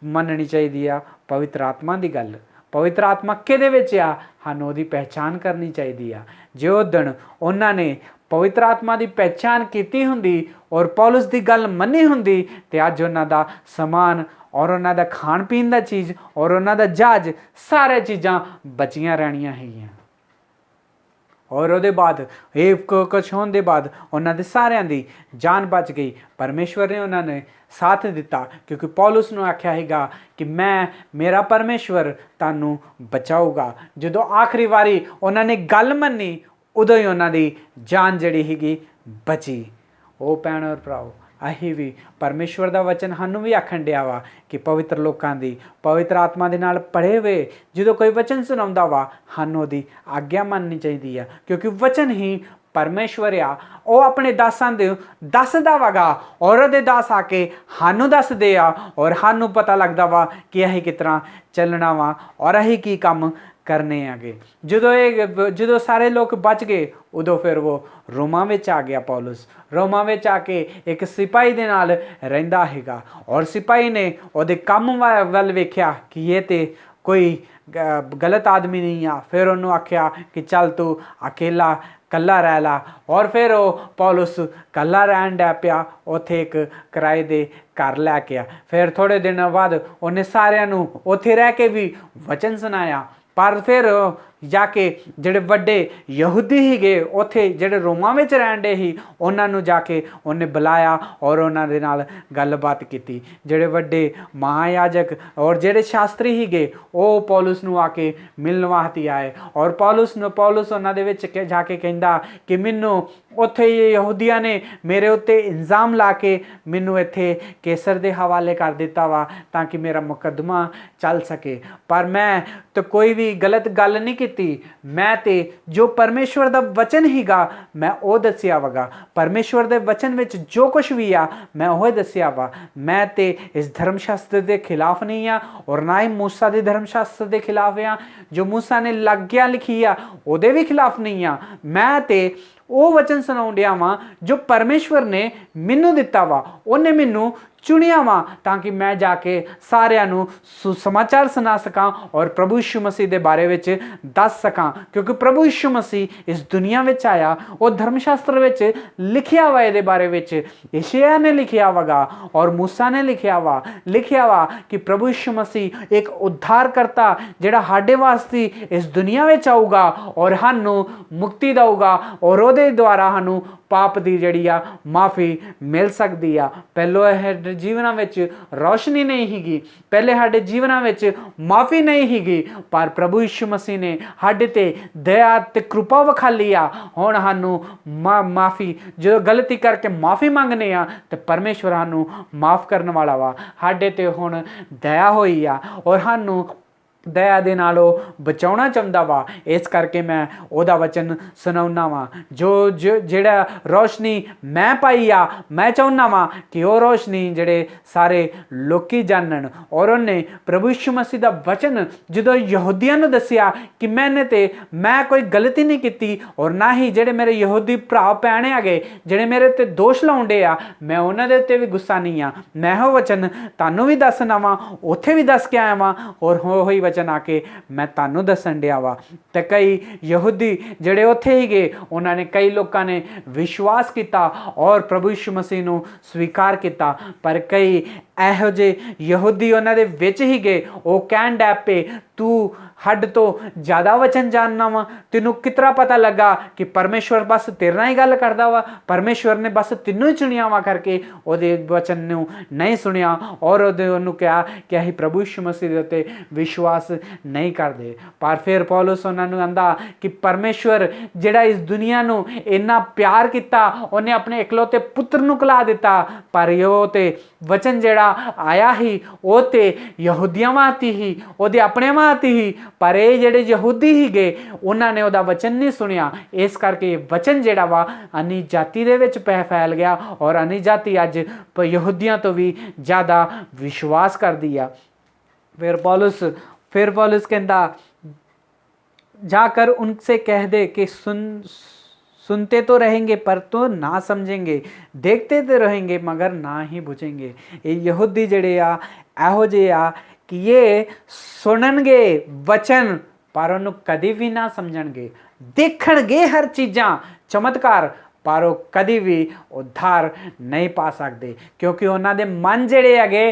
मननी चाहिए आ पवित्र आत्मा की गल। पवित्र आत्मा किहदे विच आ, सानूं उहदी पहचान करनी चाहिए आ। जे उस दिन उन्होंने पवित्र आत्मा की पहचान की हुंदी और पौलुस की गल मनी हुंदी ते अज उन्हां दा समान और उन्हां दा खाण पीण दा चीज़ और उन्हां दा जहाज सारे चीज़ां बचियां रहणियां हैगियां। और उसदे बाद ये कुछ होने के बाद उन्होंने सारियां दी जान बच गई। परमेश्वर ने उन्होंने साथ दिता क्योंकि पौलुस ने आख्या हैगा कि मैं मेरा परमेश्वर तानू बचाऊगा। जो आखिरी वारी उन्होंने गल मनी उदों ही उन्होंने जान जड़ी हैगी बची। वो भैन और भराओ अहीं भी परमेश्वर का वचन सानू भी आखन दिया वा कि पवित्र लोगों की पवित्र आत्मा के नाल पढ़े हुए जो कोई वचन सुनाउंदा वा सानू उहदी आग्ञा माननी चाहिए है, क्योंकि वचन ही परमेश्वर आ। वो अपने दासां दे दसदा वगा और उहदे दास आके सानू दसदे आ और सानू पता लगदा वा कि अहीं किस तरह चलना वा और अहीं की काम करने आगे। जो सारे लोग बच गए उदों फिर वो रोमा में आ गया। पौलुस रोमा में आके एक सिपाही दे नाल रहिंदा हैगा और सिपाही ने उहदे काम वल वेख्या कि ये तो कोई गलत आदमी नहीं आ। फिर उन्होंने आख्या कि चल तू अकेला कला रह ला और फिर वो पौलुस कला रहन डै पिया, उत्थे एक किराए दे घर लैके आ। फिर थोड़े दिनों बाद उन्हें सारियां नूं उत्थे रह के भी वचन सुनाया। पर फिर जाके ਜਿਹੜੇ ਵੱਡੇ ਯਹੂਦੀ ਹੀਗੇ ਉੱਥੇ ਜਿਹੜੇ ਰੋਮਾਂ ਵਿੱਚ ਰਹਿਣ ਡੇ ਸੀ ਉਹਨਾਂ ਨੂੰ ਜਾ ਕੇ ਉਹਨੇ ਬੁਲਾਇਆ ਔਰ ਉਹਨਾਂ ਦੇ ਨਾਲ ਗੱਲਬਾਤ ਕੀਤੀ। ਜਿਹੜੇ ਵੱਡੇ ਮਹਾਯਾਜਕ ਔਰ ਜਿਹੜੇ ਸ਼ਾਸਤਰੀ ਹੀਗੇ ਉਹ ਪੌਲੁਸ ਨੂੰ ਆ ਕੇ ਮਿਲਣ ਵਾਸਤੇ ਆਏ ਔਰ ਪੌਲੁਸ ਉਹਨਾਂ ਦੇ ਵਿੱਚ ਜਾ ਕੇ ਕਹਿੰਦਾ ਕਿ ਮੈਨੂੰ ਉੱਥੇ ਯਹੂਦੀਆਂ ਨੇ ਮੇਰੇ ਉੱਤੇ ਇਲਜ਼ਾਮ ਲਾ ਕੇ ਮੈਨੂੰ ਇੱਥੇ ਕੈਸਰ ਦੇ ਹਵਾਲੇ ਕਰ ਦਿੱਤਾ ਵਾ ਤਾਂ ਕਿ ਮੇਰਾ ਮੁਕੱਦਮਾ ਚੱਲ ਸਕੇ। ਪਰ ਮੈਂ ਤਾਂ ਕੋਈ ਵੀ ਗਲਤ ਗੱਲ ਨਹੀਂ ਕੀਤੀ। मैं ते जो परमेश्वर दा वचन हीगा मैं वो दसिया वगा। परमेश्वर दे वचन विच जो कुछ भी आ मैं वो दसिया वा। मैं ते इस धर्मशास्त्र के खिलाफ नहीं आ और ना ही मूसा के धर्मशास्त्र के खिलाफ आ। जो मूसा ने लाग्या लिखी आ उहदे भी खिलाफ नहीं आ। मैं ते वो वचन सुनाउण डिया वां जो परमेश्वर ने मैनू दिता वा। उन्हें मैनू चुनिया वा ताकि मैं जाके सारिਆਂ ਨੂੰ सुसमाचार सुना सकां और प्रभु यीशु मसीह के बारे में दस सकां, क्योंकि प्रभु यीशु मसीह इस दुनिया में आया। और धर्मशास्त्र में लिखिया वा ये बारे में, यशायाह ने लिखिया वगा और मूसा ने लिखिया वा कि प्रभु यीशु मसीह एक उद्धारकर्ता जिहड़ा साडे वास्ते इस दुनिया में आऊगा और सानू मुक्ति देगा और उहदे द्वारा सानू पाप की जिहड़ी आ माफ़ी मिल सकती आ। पहलो साडे जीवनां विच रोशनी नहीं हैगी, पहले साडे जीवनां विच माफ़ी नहीं हैगी, पर प्रभु यीशु मसीह ने साडे ते दया ते कृपा विखाली आ। हुण सानू माफ़ी जो गलती करके माफ़ी मंगने आ तो परमेश्वर सानू माफ़ करने वाला वा, साडे ते हुण दया होई आ और सानू दया दे नालों बचाउणा चाहुंदा वा। इस करके मैं ओहदा वचन सुनाउणा वा। जो जिहड़ा रोशनी मैं पाई आ, मैं चाहुंदा वा कि वह रोशनी जिहड़े सारे लोकी जानन। और उन्हें प्रभु यीशु मसीह दा वचन जदों यहूदियां नूं दस्सिया कि मैं कोई गलती नहीं की और ना ही जिहड़े मेरे यहूदी भरा भैण हैगे जिहड़े मेरे ते दोष लाउंदे आ, मैं उन्हां दे उत्ते भी गुस्सा नहीं आ। मैं वो वचन तुहानूं भी दसना वा, उत्थे भी दस के आया वा और होई वचन आके मैं तानू दसन दिया वा। तो कई यहूदी जिहड़े उत्थे ही गए, उन्होंने कई लोगों ने विश्वास किया और प्रभु यीशु मसीह नूं स्वीकार किया, पर कई ਇਹੋ ਜਿਹੇ यहूदी उन्हां दे विच ही गए। वो कहण डै पे तू हद तो ज़्यादा वचन जानना वा, तेनू कितना पता लगा कि परमेश्वर बस तेरे नाल ही गल करदा वा, परमेश्वर ने बस तेनू ही चुनिया वा करके उहदे वचन नूं नहीं सुनिया और उहनूं कहा कि असीं प्रभु यीशु मसीह दे उत्ते विश्वास नहीं करदे। पर फिर पौलुस उहनां नूं आंदा कि परमेश्वर जिहड़ा इस दुनिया नूं इन्ना प्यार किता, उहने अपने इकलौते पुत्र नूं कला दिता, पर ओह ते वचन जिहड़ा आया ही वो तो यहूदियों वास्ते ही, उहदे अपने वास्ते ही, पर ये जिहड़े यहूदी ही गए उन्होंने उहदा वचन नहीं सुनिया। इस करके वचन जिहड़ा वा अनी जाति दे विच फैल गया और अनी जाति अज यहूदियों तो भी ज़्यादा विश्वास करदी आ। फिर पौलुस कहंदा जाकर उनसे कह दे कि सुनते तो रहेंगे पर तो ना समझेंगे, देखते तो रहेंगे मगर ना ही बुझेंगे। ये यहूदी जड़े आ एहो जे आ कि ये सुननगे वचन पर उन्होंने कभी भी ना समझणगे, देखणगे हर चीज़ां चमत्कार पर वो कभी भी उद्धार नहीं पा सकते, क्योंकि उन्होंने मन जड़े हैगे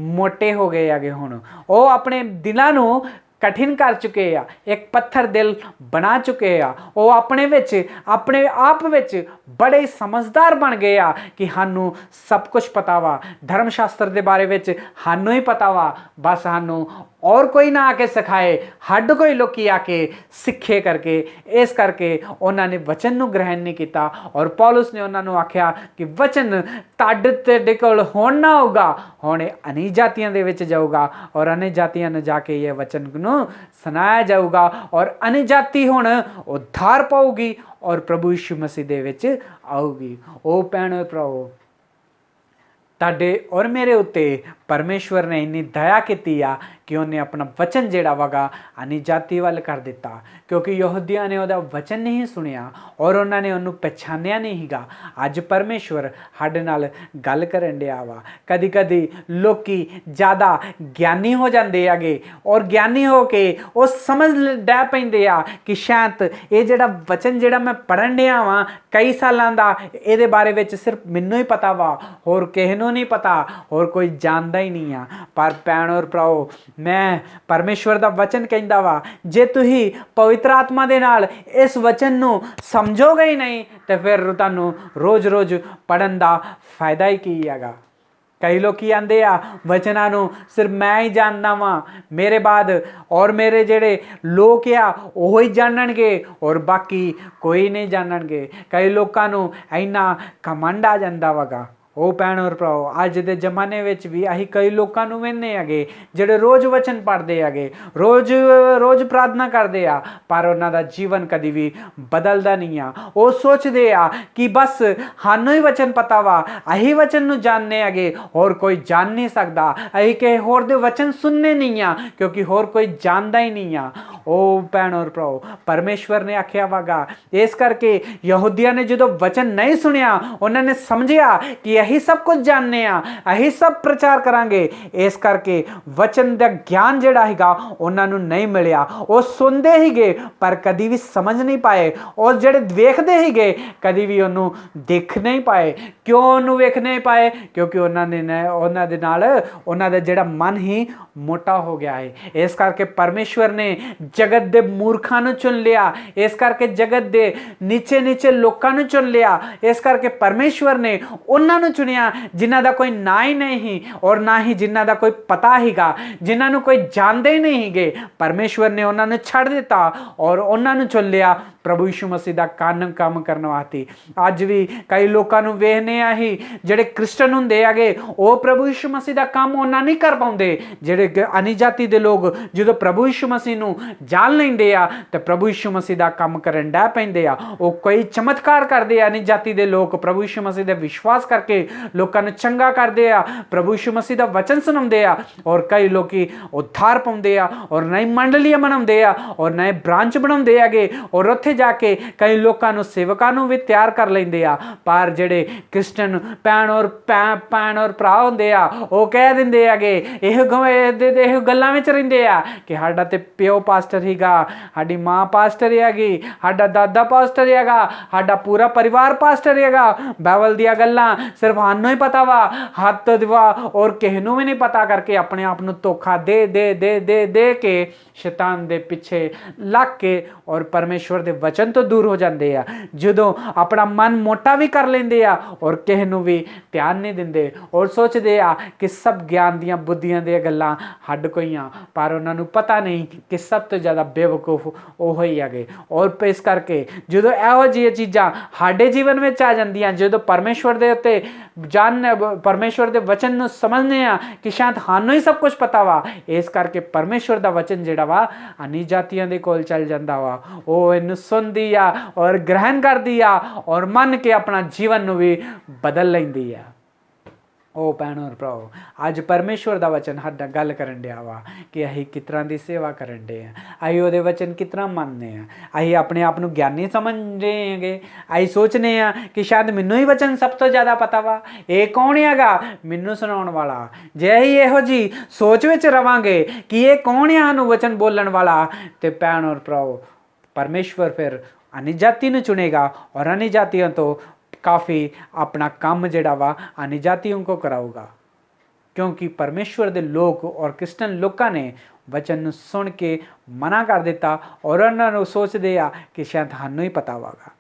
मोटे हो गए हैगे। हुण वो अपने दिलों नूं कठिन कर चुके आ, एक पत्थर दिल बना चुके आ, वो अपने आप विच बड़े समझदार बन गए आ कि सानू सब कुछ पता वा, धर्मशास्त्र के बारे में सानू ही पता वा, बस सानू और कोई ना आके सिखाए, हड कोई लोग आके सीखे करके। इस करके उन्होंने वचन नूं ग्रहण नहीं किया और पौलुस ने उन्होंने आख्या कि वचन तुहाडे कोल हुण ना होगा, हुण अनी जातियां दे विच जाऊगा और अनी जातियां ने जाके ये वचन नूं सुनाया जाऊगा और अनी जाति हुण उद्धार पाऊगी और प्रभु यीशु मसीह दे विच आऊगी। ओ भैणो भराओ, तुहाडे और मेरे उत्ते परमेश्वर ने इन्नी दया की आ कि उन्हें अपना वचन जिहड़ा वगा अनी जाति वाल कर दिता, क्योंकि यहूदियों ने उहदा वचन नहीं सुनिया और उन्होंने उन्होंने पछाणिया नहीं हीगा। अज परमेश्वर साडे नाल गल करन दिया वा। कदी कदी लोकी ज़्यादा ज्ञानी हो जाते हैगे और ज्ञानी हो के वो समझ लै पैंदे आ कि शायद ये जिहड़ा वचन जिहड़ा मैं पढ़न दिया वा कई सालां दा, इहदे बारे में सिर्फ मैनूं ही पता वा, होर किसे नूं नहीं पता, होर कोई जानदा ही नहीं आ। पर भैण और भराओ, मैं परमेश्वर दा वचन कहंदा वा, जे तुसीं पवित्र आत्मा दे नाल इस वचन नूं समझोगे ही नहीं तो फिर तुहानूं रोज़ रोज़ पढ़न दा फायदा ही की हैगा। कई लोग आंदे आ वचनां नूं सिर्फ मैं ही जानना वा, मेरे बाद और मेरे जिहड़े लोग आ ओह ही जानणगे और बाकी कोई नहीं जानणगे। कई लोकां नूं इन्ना घमंड आ जांदा वगा। ਉਹ ਭੈਣ और ਭਰਾਓ, ਅੱਜ ਦੇ ਜ਼ਮਾਨੇ ਵਿੱਚ ਵੀ ਅਸੀਂ ਕਈ ਲੋਕਾਂ ਨੂੰ ਵੇਖਦੇ ਹੈਗੇ ਜਿਹੜੇ ਰੋਜ਼ ਵਚਨ ਪੜ੍ਹਦੇ ਹੈਗੇ, ਰੋਜ਼ ਪ੍ਰਾਰਥਨਾ ਕਰਦੇ ਆ, ਪਰ ਉਹਨਾਂ ਦਾ ਜੀਵਨ ਕਦੀ ਵੀ ਬਦਲਦਾ ਨਹੀਂ ਆ। ਉਹ ਸੋਚਦੇ ਆ ਕਿ ਬਸ ਸਾਨੂੰ ਹੀ ਵਚਨ ਪਤਾ ਵਾ, ਅਸੀਂ ਵਚਨ ਨੂੰ ਜਾਣਦੇ ਹੈਗੇ, ਹੋਰ ਕੋਈ ਜਾਣ ਨਹੀਂ ਸਕਦਾ। ਅਸੀਂ ਕਿਸੇ ਹੋਰ ਦੇ ਵਚਨ ਸੁਣਨੇ ਨਹੀਂ ਆ, ਕਿਉਂਕਿ ਹੋਰ ਕੋਈ ਜਾਣਦਾ ਹੀ ਨਹੀਂ ਆ। ਉਹ ਭੈਣ और ਭਰਾਓ, परमेश्वर ने आख्या वागा। इस करके यहूदियों ने जो वचन नहीं सुनिया, उन्होंने समझिया कि ਅਸੀਂ ਸਭ ਕੁਝ ਜਾਣਦੇ ਆ, ਅਸੀਂ ਸਭ ਪ੍ਰਚਾਰ ਕਰਾਂਗੇ। ਇਸ ਕਰਕੇ ਵਚਨ ਦਾ ਗਿਆਨ ਜਿਹੜਾ ਹੈਗਾ ਉਹਨਾਂ ਨੂੰ ਨਹੀਂ ਮਿਲਿਆ। ਉਹ ਸੁਣਦੇ ਹੀਗੇ ਪਰ ਕਦੀ ਵੀ ਸਮਝ ਨਹੀਂ ਪਾਏ। ਉਹ ਜਿਹੜੇ ਵੇਖਦੇ ਹੀਗੇ ਕਦੀ ਵੀ ਉਹਨੂੰ ਦੇਖ ਨਹੀਂ ਪਾਏ। ਕਿਉਂ ਉਹਨੂੰ ਵੇਖ ਨਹੀਂ ਪਾਏ? ਕਿਉਂਕਿ ਉਹਨਾਂ ਦੇ ਨਾਲ ਉਹਨਾਂ ਦਾ ਜਿਹੜਾ ਮਨ ਹੀ ਮੋਟਾ ਹੋ ਗਿਆ ਹੈ। ਇਸ ਕਰਕੇ ਪਰਮੇਸ਼ਵਰ ਨੇ ਜਗਤ ਦੇ ਮੂਰਖਾਂ ਨੂੰ ਚੁਣ ਲਿਆ। ਇਸ ਕਰਕੇ ਜਗਤ ਦੇ ਨੀਚੇ ਲੋਕਾਂ ਨੂੰ ਚੁਣ ਲਿਆ। ਇਸ ਕਰਕੇ ਪਰਮੇਸ਼ਵਰ ਨੇ ਉਹਨਾਂ ਨੂੰ ਚੁਣਿਆ ਜਿਨ੍ਹਾਂ ਦਾ ਕੋਈ ਨਾਂ ਹੀ ਨਹੀਂ ਸੀ ਔਰ ਨਾ ਹੀ ਜਿਨ੍ਹਾਂ ਦਾ ਕੋਈ ਪਤਾ ਹੀਗਾ, ਜਿਨ੍ਹਾਂ ਨੂੰ ਕੋਈ ਜਾਣਦੇ ਹੀ ਨਹੀਂ ਸੀਗੇ। ਪਰਮੇਸ਼ਵਰ ਨੇ ਉਹਨਾਂ ਨੂੰ ਛੱਡ ਦਿੱਤਾ ਔਰ ਉਹਨਾਂ ਨੂੰ ਚੁਣ ਲਿਆ ਪ੍ਰਭੂ ਯਿਸੂ ਮਸੀਹ ਦਾ ਕੰਮ ਕਰਨ ਵਾਸਤੇ। ਅੱਜ ਵੀ ਕਈ ਲੋਕਾਂ ਨੂੰ ਵੇਖਨੇ ਆ ਹੀ ਜਿਹੜੇ ਕ੍ਰਿਸਚਨ ਹੁੰਦੇ ਹੈਗੇ, ਉਹ ਪ੍ਰਭੂ ਯਿਸੂ ਮਸੀਹ ਦਾ ਕੰਮ ਉਹਨਾਂ ਨਹੀਂ ਕਰ ਪਾਉਂਦੇ। ਜਿਹੜੇ ਅਨੀ ਜਾਤੀ ਦੇ ਲੋਕ ਜਦੋਂ ਪ੍ਰਭੂ ਯਿਸੂ ਮਸੀਹ ਨੂੰ ਜਾਣ ਲੈਂਦੇ ਆ ਤੇ ਪ੍ਰਭੂ ਯਿਸੂ ਮਸੀਹ ਦਾ ਕੰਮ ਕਰਨ ਡੈ ਪੈਂਦੇ ਆ। ਉਹ ਕੋਈ ਚਮਤਕਾਰ ਕਰਦੇ ਆ। ਅਨੀ ਜਾਤੀ ਦੇ ਲੋਕ ਪ੍ਰਭੂ ਯਿਸੂ ਮਸੀਹ ਦੇ ਵਿਸ਼ਵਾਸ ਕਰਕੇ ਲੋਕਾਂ ਨੂੰ ਚੰਗਾ ਕਰਦੇ ਆ, ਪ੍ਰਭੂ ਯਿਸੂ ਮਸੀਹ ਦਾ ਵਚਨ ਸੁਣਾਉਂਦੇ ਆ ਔਰ ਕਈ ਲੋਕੀ ਉਧਾਰ ਪਾਉਂਦੇ ਆ ਔਰ ਨਈ ਮੰਡਲੀਆਂ ਬਣਾਉਂਦੇ ਆ ਔਰ ਨਏ ਬ੍ਰਾਂਚ ਬਣਾਉਂਦੇ ਹੈਗੇ ਔਰ ਉੱਥੇ ਜਾ ਕੇ ਕਈ ਲੋਕਾਂ ਨੂੰ ਸੇਵਕਾਂ ਨੂੰ ਵੀ ਤਿਆਰ ਕਰ ਲੈਂਦੇ ਆ। ਪਰ ਜਿਹੜੇ ਕ੍ਰਿਸਚਨ ਭੈਣ ਔਰ ਭਰਾ ਹੁੰਦੇ ਆ ਉਹ ਕਹਿ ਦਿੰਦੇ ਹੈਗੇ, ਇਹ ਗੱਲਾਂ ਵਿੱਚ ਰਹਿੰਦੇ ਆ ਕਿ ਸਾਡਾ ਤੇ ਪਿਓ ਪਾਸਟਰ ਹੀਗਾ, ਸਾਡੀ ਮਾਂ ਪਾਸਟਰ ਹੈਗੀ, ਸਾਡਾ ਦਾਦਾ ਪਾਸਟਰ ਹੈਗਾ, ਸਾਡਾ ਪੂਰਾ ਪਰਿਵਾਰ ਪਾਸਟਰ ਹੈਗਾ। ਬਾਈਬਲ ਦੀਆਂ ਗੱਲਾਂ ਸਿਰਫ ਸਾਨੂੰ ਹੀ ਪਤਾ ਵਾ, ਹੱਥ ਦਿਵਾ ਔਰ ਕਿਸੇ ਨੂੰ ਵੀ ਨਹੀਂ ਪਤਾ ਕਰਕੇ ਆਪਣੇ ਆਪ ਨੂੰ ਧੋਖਾ ਦੇ ਕੇ ਸ਼ੈਤਾਨ ਦੇ ਪਿੱਛੇ ਲੱਗ ਕੇ ਔਰ ਪਰਮੇਸ਼ਵਰ ਦੇ ਵਚਨ ਤੋਂ ਦੂਰ ਹੋ ਜਾਂਦੇ ਆ। ਜਦੋਂ ਆਪਣਾ ਮਨ ਮੋਟਾ ਵੀ ਕਰ ਲੈਂਦੇ ਆ ਔਰ ਕਿਸੇ ਨੂੰ ਵੀ ਧਿਆਨ ਨਹੀਂ ਦਿੰਦੇ ਔਰ ਸੋਚਦੇ ਆ ਕਿ ਸਭ ਗਿਆਨ ਦੀਆਂ ਬੁੱਧੀਆਂ ਦੀਆਂ ਗੱਲਾਂ ਹੱਡ ਕੋਈਆਂ, ਪਰ ਉਹਨਾਂ ਨੂੰ ਪਤਾ ਨਹੀਂ ਕਿ ਸਭ ਤੋਂ ਜ਼ਿਆਦਾ ਬੇਵਕੂਫ ਉਹ ਹੀ ਹੈਗੇ। ਔਰ ਇਸ ਕਰਕੇ ਜਦੋਂ ਇਹੋ ਜਿਹੀਆਂ ਚੀਜ਼ਾਂ ਸਾਡੇ ਜੀਵਨ ਵਿੱਚ ਆ ਜਾਂਦੀਆਂ, ਜਦੋਂ ਪਰਮੇਸ਼ਵਰ ਦੇ ਉੱਤੇ ਪਰਮੇਸ਼ਵਰ ਦੇ ਵਚਨ ਨੂੰ ਸਮਝਦੇ ਆ ਕਿ ਸ਼ਾਇਦ ਸਾਨੂੰ ਹੀ ਸਭ ਕੁਝ ਪਤਾ ਵਾ, ਇਸ ਕਰਕੇ ਪਰਮੇਸ਼ਵਰ ਦਾ ਵਚਨ ਜਿਹੜਾ ਵਾ ਅਨੀ ਜਾਤੀਆਂ ਦੇ ਕੋਲ ਚੱਲ ਜਾਂਦਾ ਵਾ। ਉਹ ਇਹਨੂੰ ਸੁਣਦੀ ਆ ਔਰ ਗ੍ਰਹਿਣ ਕਰਦੀ ਆ ਔਰ ਮੰਨ ਕੇ ਆਪਣਾ ਜੀਵਨ ਨੂੰ ਵੀ ਬਦਲ ਲੈਂਦੀ ਆ। ਉਹ ਭੈਣ ਔਰ ਭਰਾਓ, ਅੱਜ ਪਰਮੇਸ਼ਵਰ ਦਾ ਵਚਨ ਸਾਡਾ ਗੱਲ ਕਰਨ ਡਿਆ ਵਾ ਕਿ ਅਸੀਂ ਕਿਸ ਤਰ੍ਹਾਂ ਦੀ ਸੇਵਾ ਕਰਨ ਡੇ ਆ, ਅਸੀਂ ਉਹਦੇ ਵਚਨ ਕਿਸ ਤਰ੍ਹਾਂ ਮੰਨਦੇ ਆ। ਅਸੀਂ ਆਪਣੇ ਆਪ ਨੂੰ ਗਿਆਨੀ ਸਮਝਦੇ ਹੈਗੇ, ਅਸੀਂ ਸੋਚਦੇ ਆ ਕਿ ਸ਼ਾਇਦ ਮੈਨੂੰ ਹੀ ਵਚਨ ਸਭ ਤੋਂ ਜ਼ਿਆਦਾ ਪਤਾ ਵਾ, ਇਹ ਕੌਣ ਹੈਗਾ ਮੈਨੂੰ ਸੁਣਾਉਣ ਵਾਲਾ। ਜੇ ਅਸੀਂ ਇਹੋ ਜਿਹੀ ਸੋਚ ਵਿੱਚ ਰਵਾਂਗੇ ਕਿ ਇਹ ਕੌਣ ਆ ਸਾਨੂੰ ਵਚਨ ਬੋਲਣ ਵਾਲਾ, ਤੇ ਭੈਣ ਔਰ ਭਰਾਓ ਪਰਮੇਸ਼ਵਰ ਫਿਰ ਅਨੀ ਜਾਤੀ ਨੂੰ ਚੁਣੇਗਾ ਔਰ ਅਨੀ ਜਾਤੀਆਂ ਤੋਂ ਕਾਫੀ ਆਪਣਾ ਕੰਮ ਜਿਹੜਾ ਵਾ ਅਨੀ ਜਾਤੀਆਂ ਕੋ ਕਰਾਊਗਾ। ਕਿਉਂਕਿ ਪਰਮੇਸ਼ਵਰ ਦੇ ਲੋਕ ਔਰ ਕ੍ਰਿਸਚਨ ਲੋਕਾਂ ਨੇ ਵਚਨ ਨੂੰ ਸੁਣ ਕੇ ਮਨਾ ਕਰ ਦਿੱਤਾ ਔਰ ਉਹਨਾਂ ਨੂੰ ਸੋਚਦੇ ਆ ਕਿ ਸ਼ਾਇਦ ਸਾਨੂੰ ਹੀ ਪਤਾ ਹੋਵੇਗਾ।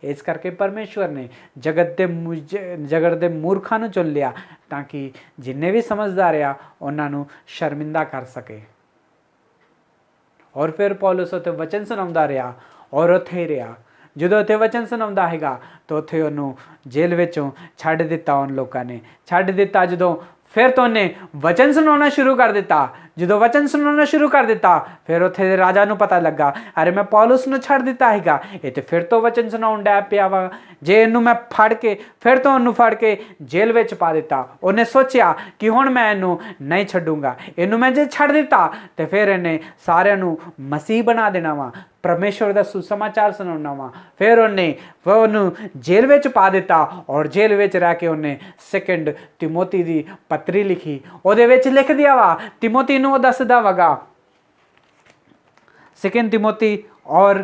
ਇਸ ਕਰਕੇ ਪਰਮੇਸ਼ਵਰ ਨੇ ਜਗਤ ਦੇ ਮੂਰਖਾਂ ਨੂੰ ਚੁਣ ਲਿਆ ਤਾਂ ਕਿ ਜਿੰਨੇ ਵੀ ਸਮਝਦਾਰ ਆ ਉਹਨਾਂ ਨੂੰ ਸ਼ਰਮਿੰਦਾ ਕਰ ਸਕੇ। ਔਰ ਫਿਰ ਪੌਲਸ ਉੱਥੇ ਵਚਨ ਸੁਣਾਉਂਦਾ ਰਿਹਾ ਔਰ ਉੱਥੇ ਹੀ ਰਿਹਾ। ਜਦੋਂ ਉੱਥੇ ਵਚਨ ਸੁਣਾਉਂਦਾ ਹੈਗਾ ਤਾਂ ਉੱਥੇ ਉਹਨੂੰ ਜੇਲ੍ਹ ਵਿੱਚੋਂ ਛੱਡ ਦਿੱਤਾ। ਉਹਨਾਂ ਲੋਕਾਂ ਨੇ ਛੱਡ ਦਿੱਤਾ। ਜਦੋਂ ਫਿਰ ਤਾਂ ਉਹਨੇ ਵਚਨ ਸੁਣਾਉਣਾ ਸ਼ੁਰੂ ਕਰ ਦਿੱਤਾ। ਜਦੋਂ ਵਚਨ ਸੁਣਾਉਣਾ ਸ਼ੁਰੂ ਕਰ ਦਿੱਤਾ ਫਿਰ ਉੱਥੇ ਦੇ ਰਾਜਾ ਨੂੰ ਪਤਾ ਲੱਗਾ, ਅਰੇ ਮੈਂ ਪੌਲਸ ਨੂੰ ਛੱਡ ਦਿੱਤਾ ਹੈਗਾ, ਇਹ ਤੇ ਫਿਰ ਤੋਂ ਵਚਨ ਸੁਣਾਉਣ ਡੈ ਪਿਆ ਵਾ। ਜੇ ਇਹਨੂੰ ਮੈਂ ਫੜ ਕੇ ਫਿਰ ਤੋਂ ਉਹਨੂੰ ਫੜ ਕੇ ਜੇਲ੍ਹ ਵਿੱਚ ਪਾ ਦਿੱਤਾ। ਉਹਨੇ ਸੋਚਿਆ ਕਿ ਹੁਣ ਮੈਂ ਇਹਨੂੰ ਨਹੀਂ ਛੱਡੂੰਗਾ, ਇਹਨੂੰ ਮੈਂ ਜੇ ਛੱਡ ਦਿੱਤਾ ਤੇ ਫਿਰ ਇਹਨੇ ਸਾਰਿਆਂ ਨੂੰ ਮਸੀਹ ਬਣਾ ਦੇਣਾ ਵਾ, ਪਰਮੇਸ਼ਵਰ ਦਾ ਸੁਸਮਾਚਾਰ ਸੁਣਾਉਣਾ ਵਾ। ਫਿਰ ਉਹਨੂੰ ਜੇਲ੍ਹ ਵਿੱਚ ਪਾ ਦਿੱਤਾ ਔਰ ਜੇਲ੍ਹ ਵਿੱਚ ਰਹਿ ਕੇ ਉਹਨੇ 2 ਤਿਮੋਤੀ ਦੀ ਪੱਤਰੀ ਲਿਖੀ। ਉਹਦੇ ਵਿੱਚ ਲਿਖ ਦਿਆ ਵਾ ਤਿਮੋਤੀ ਨੂੰ, ਉਹ ਦੱਸਦਾ ਵਗਾ 2 तिमोती और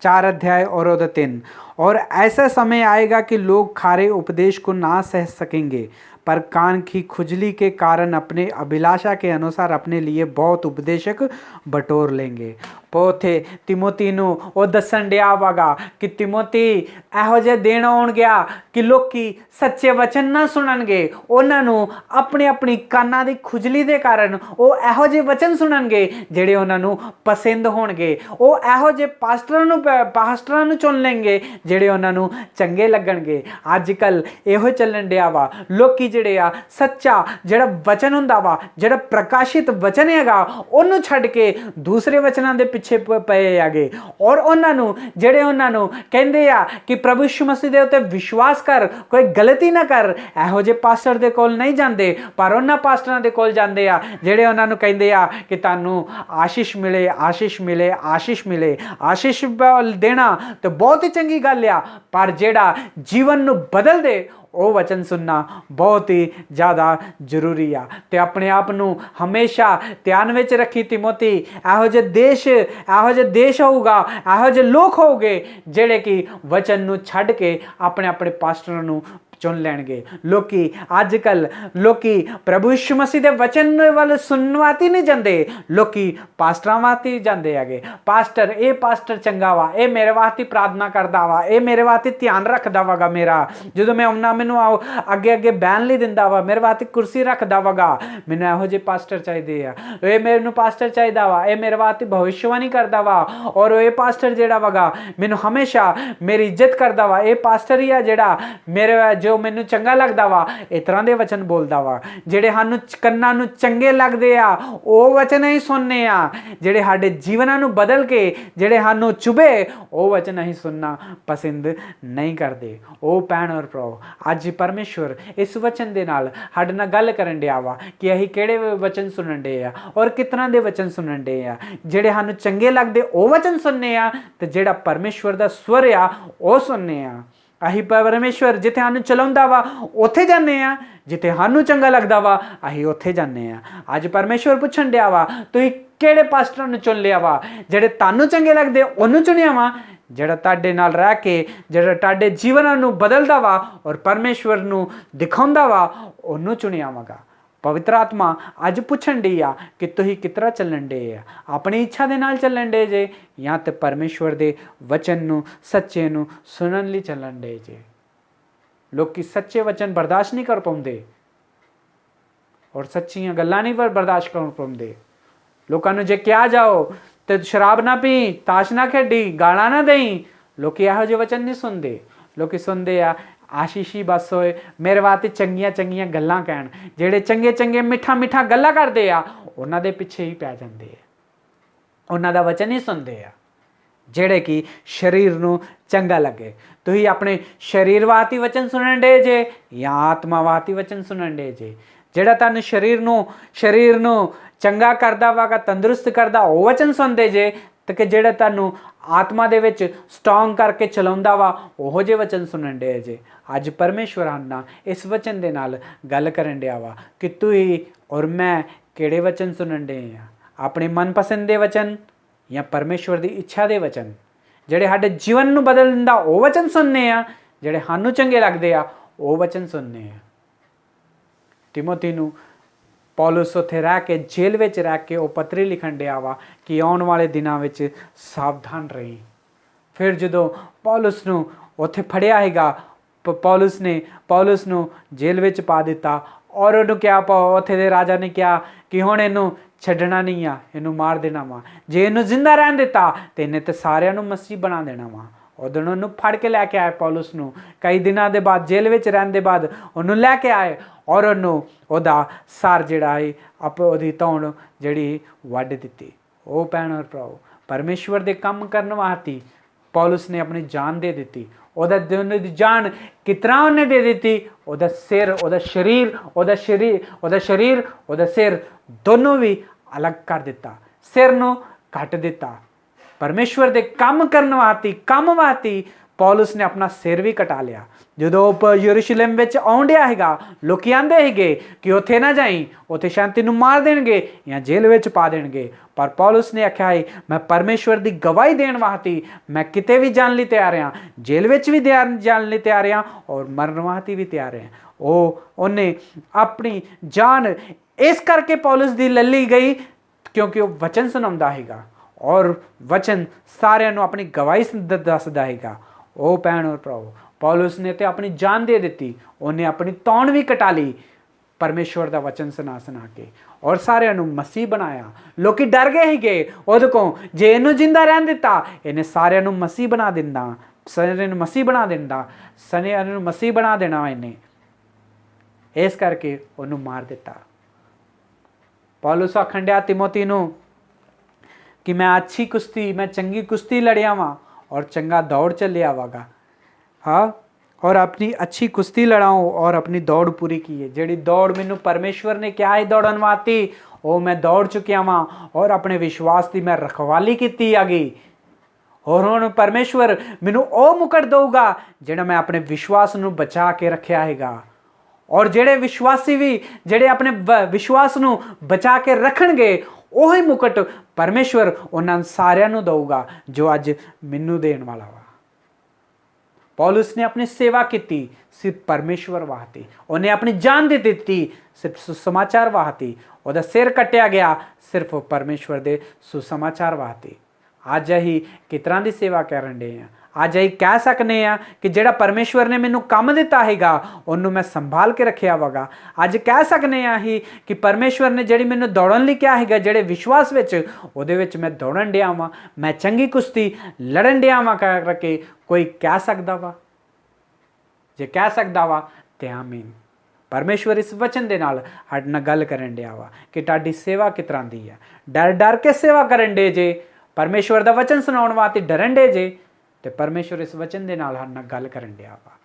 4 अध्याय और 3, और ऐसा समय आएगा कि लोग खारे उपदेश को ना सह सकेंगे पर कान की खुजली के कारण अपने अभिलाषा के अनुसार अपने लिए बहुत उपदेशक बटोर लेंगे। पोथे तिमोती ਨੂੰ ਉਹ ਦੱਸਣ ਡਿਆ ਵਾਗਾ ਕਿ ਤਿਮੋਤੀ ਇਹੋ ਜਿਹੇ ਦਿਨ ਆਉਣ ਗਿਆ ਕਿ ਲੋਕੀ ਸੱਚੇ ਵਚਨ ਨਾ ਸੁਣਨਗੇ, ਉਹਨਾਂ ਨੂੰ ਆਪਣੀ ਕੰਨਾਂ ਦੀ ਖੁਜਲੀ ਦੇ ਕਾਰਨ ਉਹ ਇਹੋ ਜਿਹੇ ਵਚਨ ਸੁਣਨਗੇ ਜਿਹੜੇ ਉਹਨਾਂ ਨੂੰ ਪਸੰਦ ਹੋਣਗੇ। ਉਹ ਇਹੋ ਜਿਹੇ ਪਾਸਟਰਾਂ ਨੂੰ ਚੁਣ ਲੈਣਗੇ ਜਿਹੜੇ ਉਹਨਾਂ ਨੂੰ ਚੰਗੇ ਲੱਗਣਗੇ। ਅੱਜ ਕੱਲ ਇਹੋ ਚੱਲਣ ਡਿਆ ਵਾ, ਲੋਕੀ ਜਿਹੜੇ ਆ ਸੱਚਾ ਜਿਹੜਾ ਵਚਨ ਹੁੰਦਾ ਵਾ, ਜਿਹੜਾ ਪ੍ਰਕਾਸ਼ਿਤ ਵਚਨ ਹੈਗਾ, ਉਹਨੂੰ ਛੱਡ ਕੇ ਦੂਸਰੇ ਵਚਨਾਂ ਦੇ ਪਿੱਛੇ ਪਏ ਹੈਗੇ। ਔਰ ਉਹਨਾਂ ਨੂੰ ਜਿਹੜੇ ਉਹਨਾਂ ਨੂੰ ਕਹਿੰਦੇ ਆ ਕਿ ਪ੍ਰਭੂ ਯਿਸੂ ਮਸੀਹ ਦੇ ਉੱਤੇ ਵਿਸ਼ਵਾਸ ਕਰ, ਕੋਈ ਗਲਤੀ ਨਾ ਕਰ, ਇਹੋ ਜਿਹੇ ਪਾਸਟਰ ਦੇ ਕੋਲ ਨਹੀਂ ਜਾਂਦੇ, ਪਰ ਉਹਨਾਂ ਪਾਸਟਰਾਂ ਦੇ ਕੋਲ ਜਾਂਦੇ ਆ ਜਿਹੜੇ ਉਹਨਾਂ ਨੂੰ ਕਹਿੰਦੇ ਆ ਕਿ ਤੁਹਾਨੂੰ ਆਸ਼ੀਸ਼ ਮਿਲੇ, ਆਸ਼ੀਸ਼ ਮਿਲੇ, ਆਸ਼ੀਸ਼ ਮਿਲੇ। ਆਸ਼ੀਸ਼ ਦੇਣਾ ਤੇ ਬਹੁਤ ਹੀ ਚੰਗੀ ਗੱਲ लिया, पर जेड़ा जीवन नू बदल दे ਉਹ वचन सुनना बहुत ही ज़्यादा ਜ਼ਰੂਰੀ ਆ। ਤੇ ਆਪਣੇ ਆਪ ਨੂੰ ਹਮੇਸ਼ਾ ਧਿਆਨ ਵਿੱਚ ਰੱਖੀ ਤਿਮੋਥੀ, ਇਹੋ ਜਿਹੇ ਦੇਸ਼ ਹੋਊਗਾ, ਇਹੋ ਜਿਹੇ ਲੋਕ ਹੋਊਗੇ ਜਿਹੜੇ ਕਿ ਵਚਨ ਨੂੰ ਛੱਡ ਕੇ ਆਪਣੇ ਪਾਸਟਰਾਂ ਨੂੰ ਚੁਣ ਲੈਣਗੇ। ਲੋਕੀ ਅੱਜ ਕੱਲ੍ਹ ਲੋਕੀ ਪ੍ਰਭੂ ਯਿਸੂ ਮਸੀਹ ਦੇ ਵਚਨ ਵੱਲ ਸੁਣਨ ਵਾਸਤੇ ਨਹੀਂ ਜਾਂਦੇ, ਲੋਕੀ ਪਾਸਟਰਾਂ ਵਾਸਤੇ ਜਾਂਦੇ ਹੈਗੇ। ਪਾਸਟਰ, ਇਹ ਪਾਸਟਰ ਚੰਗਾ ਵਾ, ਇਹ ਮੇਰੇ ਵਾਸਤੇ ਪ੍ਰਾਰਥਨਾ ਕਰਦਾ ਵਾ, ਇਹ ਮੇਰੇ ਵਾਸਤੇ ਧਿਆਨ ਰੱਖਦਾ ਵਾਗਾ, ਮੇਰਾ ਜਦੋਂ ਮੈਂ ਆਉਣਾ ਮੈਨੂੰ ਅੱਗੇ ਬਹਿਣ ਲਈ ਦਿੰਦਾ ਵਾ, ਮੇਰੇ ਵਾਸਤੇ ਕੁਰਸੀ ਰੱਖਦਾ ਵਾਗਾ। ਮੈਨੂੰ ਇਹੋ ਜਿਹੇ ਪਾਸਟਰ ਚਾਹੀਦੇ ਆ, ਇਹ ਮੈਨੂੰ ਪਾਸਟਰ ਚਾਹੀਦਾ ਵਾ, ਇਹ ਮੇਰੇ ਵਾਸਤੇ ਭਵਿੱਖਬਾਣੀ ਕਰਦਾ ਵਾ, ਔਰ ਇਹ ਪਾਸਟਰ ਜਿਹੜਾ ਵਾਗਾ ਮੈਨੂੰ ਹਮੇਸ਼ਾ ਮੇਰੀ ਇੱਜ਼ਤ ਕਰਦਾ ਵਾ, ਇਹ ਪਾਸਟਰ ਹੀ ਆ ਜਿਹੜਾ ਮੇਰੇ ਜੋ ਮੈਨੂੰ ਚੰਗਾ ਲੱਗਦਾ ਵਾ। ਇਸ ਤਰ੍ਹਾਂ ਦੇ ਵਚਨ ਬੋਲਦਾ ਵਾ। ਜਿਹੜੇ ਸਾਨੂੰ ਕੰਨਾਂ ਨੂੰ ਚੰਗੇ ਲੱਗਦੇ ਆ ਉਹ ਵਚਨ ਹੀ ਸੁਣਨੇ ਆ, ਜਿਹੜੇ ਸਾਡੇ ਜੀਵਨਾਂ ਨੂੰ ਬਦਲ ਕੇ ਜਿਹੜੇ ਸਾਨੂੰ ਚੁਭੇ ਉਹ ਵਚਨ ਅਸੀਂ ਸੁਣਨਾ ਪਸੰਦ ਨਹੀਂ ਕਰਦੇ। ਉਹ ਭੈਣ ਔਰ ਭਰਾ, ਅੱਜ ਪਰਮੇਸ਼ਵਰ ਇਸ ਵਚਨ ਦੇ ਨਾਲ ਸਾਡੇ ਨਾਲ ਗੱਲ ਕਰਨ ਡਿਆ ਵਾ ਕਿ ਅਸੀਂ ਕਿਹੜੇ ਵਚਨ ਸੁਣਨ ਡੇ ਆ ਔਰ ਕਿਸ ਤਰ੍ਹਾਂ ਦੇ ਵਚਨ ਸੁਣਨ ਡੇ ਆ। ਜਿਹੜੇ ਸਾਨੂੰ ਚੰਗੇ ਲੱਗਦੇ ਉਹ ਵਚਨ ਸੁਣਨੇ ਆ, ਤੇ ਜਿਹੜਾ ਪਰਮੇਸ਼ਵਰ ਦਾ ਸਵਰ ਆ ਉਹ ਸੁਣਨੇ ਆ। ਅਸੀਂ ਪਰਮੇਸ਼ਵਰ ਜਿੱਥੇ ਸਾਨੂੰ ਚਲਾਉਂਦਾ ਵਾ ਉੱਥੇ ਜਾਂਦੇ ਆ, ਜਿੱਥੇ ਸਾਨੂੰ ਚੰਗਾ ਲੱਗਦਾ ਵਾ ਅਸੀਂ ਉੱਥੇ ਜਾਂਦੇ ਆ। ਅੱਜ ਪਰਮੇਸ਼ਵਰ ਪੁੱਛਣ ਡਿਆ ਵਾ, ਤੁਸੀਂ ਕਿਹੜੇ ਪਾਸਟਰਾਂ ਨੂੰ ਚੁਣ ਲਿਆ ਵਾ? ਜਿਹੜੇ ਤੁਹਾਨੂੰ ਚੰਗੇ ਲੱਗਦੇ ਉਹਨੂੰ ਚੁਣਿਆ ਵਾ, ਜਿਹੜਾ ਤੁਹਾਡੇ ਨਾਲ ਰਹਿ ਕੇ ਜਿਹੜਾ ਤੁਹਾਡੇ ਜੀਵਨਾਂ ਨੂੰ ਬਦਲਦਾ ਵਾ ਔਰ ਪਰਮੇਸ਼ਵਰ ਨੂੰ ਦਿਖਾਉਂਦਾ ਵਾ ਉਹਨੂੰ ਚੁਣਿਆ ਵਾਗਾ। ਪਵਿੱਤਰ ਆਤਮਾ ਅੱਜ ਪੁੱਛਣ ਡਈ ਆ ਕਿ ਤੁਸੀਂ ਕਿਸ ਤਰ੍ਹਾਂ ਚੱਲਣ ਡੇ ਆ, ਆਪਣੀ ਇੱਛਾ ਦੇ ਨਾਲ ਚੱਲਣ ਡੇ ਜੇ ਜਾਂ ਤੇ ਪਰਮੇਸ਼ਵਰ ਦੇ ਵਚਨ ਨੂੰ ਸੱਚੇ ਨੂੰ ਸੁਣਨ ਲਈ ਚੱਲਣ ਡੇ ਜੇ। ਲੋਕੀ ਸੱਚੇ ਵਚਨ ਬਰਦਾਸ਼ਤ ਨਹੀਂ ਕਰ ਪਾਉਂਦੇ ਔਰ ਸੱਚੀਆਂ ਗੱਲਾਂ ਨਹੀਂ ਬਰਦਾਸ਼ਤ ਕਰ ਪਾਉਂਦੇ। ਲੋਕਾਂ ਨੂੰ ਜੇ ਕਿਹਾ ਜਾਓ ਤੇ ਸ਼ਰਾਬ ਨਾ ਪੀ, ਤਾਸ਼ ਨਾ ਖੇਡੀ, ਗਾਲਾਂ ਨਾ ਦੇਈ, ਲੋਕੀ ਇਹੋ ਜਿਹੇ ਵਚਨ ਨਹੀਂ ਸੁਣਦੇ। ਲੋਕੀ ਸੁਣਦੇ ਆ ਆਸ਼ੀਸ਼ੀ ਬਸ ਹੋਏ, ਮੇਰੇ ਵਾਸਤੇ ਚੰਗੀਆਂ ਗੱਲਾਂ ਕਹਿਣ। ਜਿਹੜੇ ਚੰਗੇ ਮਿੱਠਾ ਗੱਲਾਂ ਕਰਦੇ ਆ ਉਹਨਾਂ ਦੇ ਪਿੱਛੇ ਹੀ ਪੈ ਜਾਂਦੇ ਆ, ਉਹਨਾਂ ਦਾ ਵਚਨ ਹੀ ਸੁਣਦੇ ਆ ਜਿਹੜੇ ਕਿ ਸਰੀਰ ਨੂੰ ਚੰਗਾ ਲੱਗੇ। ਤੁਸੀਂ ਆਪਣੇ ਸਰੀਰ ਵਾਸਤੇ ਵਚਨ ਸੁਣਨ ਡੇ ਜੇ ਜਾਂ ਆਤਮਾ ਵਾਸਤੇ ਵਚਨ ਸੁਣਨ ਡੇ ਜੇ? ਜਿਹੜਾ ਤੁਹਾਨੂੰ ਸਰੀਰ ਨੂੰ ਚੰਗਾ ਕਰਦਾ ਵਾਗਾ, ਤੰਦਰੁਸਤ ਕਰਦਾ ਉਹ ਵਚਨ ਸੁਣਦੇ ਜੇ, ਤੇ ਕਿ ਜਿਹੜਾ ਤੁਹਾਨੂੰ ਆਤਮਾ ਦੇ ਵਿੱਚ ਸਟਰੋਂਗ ਕਰਕੇ ਚਲਾਉਂਦਾ ਵਾ ਉਹੋ ਜਿਹੇ ਵਚਨ ਸੁਣਨ ਡੇ ਜੇ। ਅੱਜ ਪਰਮੇਸ਼ਵਰ ਨਾਲ ਇਸ ਵਚਨ ਦੇ ਨਾਲ ਗੱਲ ਕਰਨ ਡਿਆ ਵਾ ਕਿ ਤੁਸੀਂ ਔਰ ਮੈਂ ਕਿਹੜੇ ਵਚਨ ਸੁਣਨ ਡੇ ਆ, ਆਪਣੇ ਮਨਪਸੰਦ ਦੇ ਵਚਨ ਜਾਂ ਪਰਮੇਸ਼ਵਰ ਦੀ ਇੱਛਾ ਦੇ ਵਚਨ? ਜਿਹੜੇ ਸਾਡੇ ਜੀਵਨ ਨੂੰ ਬਦਲ ਦਿੰਦਾ ਉਹ ਵਚਨ ਸੁਣਨੇ ਆ, ਜਿਹੜੇ ਸਾਨੂੰ ਚੰਗੇ ਲੱਗਦੇ ਆ ਉਹ ਵਚਨ ਸੁਣਨੇ ਆ। ਤਿਮੋਥੀ ਨੂੰ ਪੌਲੁਸ ਉੱਥੇ ਰਹਿ ਕੇ ਜੇਲ੍ਹ ਵਿੱਚ ਰਹਿ ਕੇ ਉਹ ਪੱਤਰੀ ਲਿਖਣ ਡਿਆ ਵਾ ਕਿ ਆਉਣ ਵਾਲੇ ਦਿਨਾਂ ਵਿੱਚ ਸਾਵਧਾਨ ਰਹੀ। ਫਿਰ ਜਦੋਂ ਪੌਲੁਸ ਨੂੰ ਉੱਥੇ ਫੜਿਆ ਹੈਗਾ, ਪੌਲੁਸ ਨੂੰ ਜੇਲ੍ਹ ਵਿੱਚ ਪਾ ਦਿੱਤਾ ਔਰ ਉਹਨੂੰ ਕਿਹਾ, ਉੱਥੇ ਦੇ ਰਾਜਾ ਨੇ ਕਿਹਾ ਕਿ ਹੁਣ ਇਹਨੂੰ ਛੱਡਣਾ ਨਹੀਂ ਆ, ਇਹਨੂੰ ਮਾਰ ਦੇਣਾ ਵਾ। ਜੇ ਇਹਨੂੰ ਜ਼ਿੰਦਾ ਰਹਿਣ ਦਿੱਤਾ ਤੇ ਇਹਨੇ ਤੇ ਸਾਰਿਆਂ ਨੂੰ ਮਸੀਹ ਬਣਾ ਦੇਣਾ ਵਾ। ਉਦੋਂ ਉਹਨੂੰ ਫੜ ਕੇ ਲੈ ਕੇ ਆਏ ਪੌਲੁਸ ਨੂੰ, ਕਈ ਦਿਨਾਂ ਦੇ ਬਾਅਦ ਜੇਲ੍ਹ ਵਿੱਚ ਰਹਿਣ ਦੇ ਬਾਅਦ ਉਹਨੂੰ ਲੈ ਕੇ ਆਏ ਔਰ ਉਹਨੂੰ ਉਹਦਾ ਸਰ ਜਿਹੜਾ ਹੈ ਉਹਦੀ ਧੌਣ ਜਿਹੜੀ ਵੱਢ ਦਿੱਤੀ। ਉਹ ਭੈਣ ਔਰ ਭਰਾਓ, ਪਰਮੇਸ਼ਵਰ ਦੇ ਕੰਮ ਕਰਨ ਵਾਸਤੇ ਪੌਲੁਸ ਨੇ ਆਪਣੀ ਜਾਨ ਦੇ ਦਿੱਤੀ। ਉਹਦਾ ਜਾਨ ਕਿਤਨਾ ਉਹਨੇ ਦੇ ਦਿੱਤੀ? ਉਹਦਾ ਸਰੀਰ ਉਹਦਾ ਸਿਰ ਦੋਨੋਂ ਵੀ ਅਲੱਗ ਕਰ ਦਿੱਤਾ, ਸਿਰ ਨੂੰ ਕੱਟ ਦਿੱਤਾ। ਪਰਮੇਸ਼ਵਰ ਦੇ ਕੰਮ ਕਰਨ ਵਾਸਤੇ ਪੌਲੁਸ ਨੇ ਆਪਣਾ ਸਿਰ ਵੀ ਕਟਾ ਲਿਆ। ਜਦੋਂ ਉਹ ਯਰੂਸ਼ਲਮ ਵਿੱਚ ਆਉਣ ਡਿਆ ਹੈਗਾ, ਲੋਕੀ ਆਂਦੇ ਹੈਗੇ ਕਿ ਉੱਥੇ ਨਾ ਜਾਈ, ਉੱਥੇ ਸ਼ਾਂਤੀ ਨੂੰ ਮਾਰ ਦੇਣਗੇ ਜਾਂ ਜੇਲ੍ਹ ਵਿੱਚ ਪਾ ਦੇਣਗੇ। ਪਰ ਪੌਲੁਸ ਨੇ ਆਖਿਆ ਹੈ ਮੈਂ ਪਰਮੇਸ਼ਵਰ ਦੀ ਗਵਾਹੀ ਦੇਣ ਵਾਸਤੇ ਮੈਂ ਕਿਤੇ ਵੀ ਜਾਣ ਲਈ ਤਿਆਰ ਹਾਂ, ਜੇਲ੍ਹ ਵਿੱਚ ਵੀ ਜਾਣ ਲਈ ਤਿਆਰ ਹਾਂ ਔਰ ਮਰਨ ਵਾਸਤੇ ਵੀ ਤਿਆਰ ਹਾਂ। ਉਹਨੇ ਆਪਣੀ ਜਾਨ ਇਸ ਕਰਕੇ ਪੌਲੁਸ ਦੀ ਲੱਲੀ ਗਈ ਕਿਉਂਕਿ ਉਹ ਵਚਨ ਸੁਣਾਉਂਦਾ ਹੈਗਾ ਔਰ ਵਚਨ ਸਾਰਿਆਂ ਨੂੰ ਆਪਣੀ ਗਵਾਹੀ ਦੱਸਦਾ ਹੈਗਾ। ਉਹ ਭੈਣ ਔਰ ਭਰਾਓ, ਪੌਲੁਸ ਨੇ ਤੇ ਆਪਣੀ ਜਾਨ ਦੇ ਦਿੱਤੀ, ਉਹਨੇ ਆਪਣੀ ਧੌਣ ਵੀ ਕਟਾ ਲਈ ਪਰਮੇਸ਼ਵਰ ਦਾ ਵਚਨ ਸੁਣਾ ਕੇ ਔਰ ਸਾਰਿਆਂ ਨੂੰ ਮਸੀਹ ਬਣਾਇਆ। ਲੋਕੀ ਡਰ ਗਏ ਸੀਗੇ ਉਹਦੇ ਕੋਲ, ਜੇ ਇਹਨੂੰ ਜਿੰਦਾ ਰਹਿਣ ਦਿੱਤਾ ਇਹਨੇ ਸਾਰਿਆਂ ਨੂੰ ਮਸੀਹ ਬਣਾ ਦਿੰਦਾ, ਸਾਰਿਆਂ ਨੂੰ ਮਸੀਹ ਬਣਾ ਦੇਣਾ ਇਹਨੇ। ਇਸ ਕਰਕੇ ਉਹਨੂੰ ਮਾਰ ਦਿੱਤਾ। ਪੌਲੁਸ ਆਖਣ ਡਿਆ ਤਿਮੋਥੀ ਨੂੰ ਕਿ ਮੈਂ ਚੰਗੀ ਕੁਸ਼ਤੀ ਲੜਿਆ ਵਾਂ और चंगा दौड़ चलिया वागा। हाँ, और अपनी अच्छी कुश्ती लड़ाऊँ और अपनी दौड़ पूरी की है। जिहड़ी दौड़ मैनू परमेश्वर ने क्या है दौड़न वास्ते वो मैं दौड़ चुकिया वां और अपने विश्वास की मैं रखवाली की आगी। और हुण परमेश्वर मैनू ਉਹ ਮੁਕਟ ਦਊਗਾ ਜਿਹੜਾ मैं अपने विश्वास ਨੂੰ बचा के रखिया हैगा। और ਜਿਹੜੇ विश्वासी भी ਜਿਹੜੇ अपने विश्वास ਨੂੰ बचा के रखणगे ਉਹੀ मुकट परमेश्वर ਉਹਨਾਂ ਸਾਰਿਆਂ ਨੂੰ ਦਊਗਾ जो ਅੱਜ ਮੈਨੂੰ ਦੇਣ ਵਾਲਾ ਵਾ। पौलुस ने अपनी सेवा की सिर्फ परमेश्वर वास्ते, उन्हें अपनी जान दे दी सिर्फ सुसमाचार वास्ते, ਉਹਦਾ सिर कट्टिया गया सिर्फ परमेश्वर दे सुसमाचार वास्ते। ਅੱਜ ਅਸੀਂ किस तरह की सेवा करन डे आ, ਅੱਜ ਅਸੀਂ ਕਹਿ सकने ਆ कि ਜਿਹੜਾ परमेश्वर ने मैनू काम दिता हैगा ਉਹਨੂੰ मैं संभाल के रखिया वागा। ਅੱਜ ਕਹਿ सकने ਆ ਅਸੀਂ कि परमेश्वर ने ਜਿਹੜੀ ਮੈਨੂੰ ਦੌੜਨ ਲਈ ਕਿਹਾ ਹੈਗਾ, ਜਿਹੜੇ ਵਿਸ਼ਵਾਸ ਵਿੱਚ ਉਹਦੇ ਵਿੱਚ ਮੈਂ ਦੌੜਨ ਡਿਆ ਵਾਂ, मैं ਚੰਗੀ ਕੁਸ਼ਤੀ ਲੜਨ ਡਿਆ ਵਾਂ ਕਰਕੇ कोई कह सकता वा? जे कह सकता वा तो आमीन। परमेश्वर इस वचन के नाल साडे नाल गल करन दिया वा कि तुहाडी सेवा किस तरह दी है। डर डर के सेवा करन दे जे, परमेश्वर का वचन सुनाउण वास्ते डरन दे जे, तो परमेश्वर इस वचन के नाल साडे नाल गल करन दिया वा।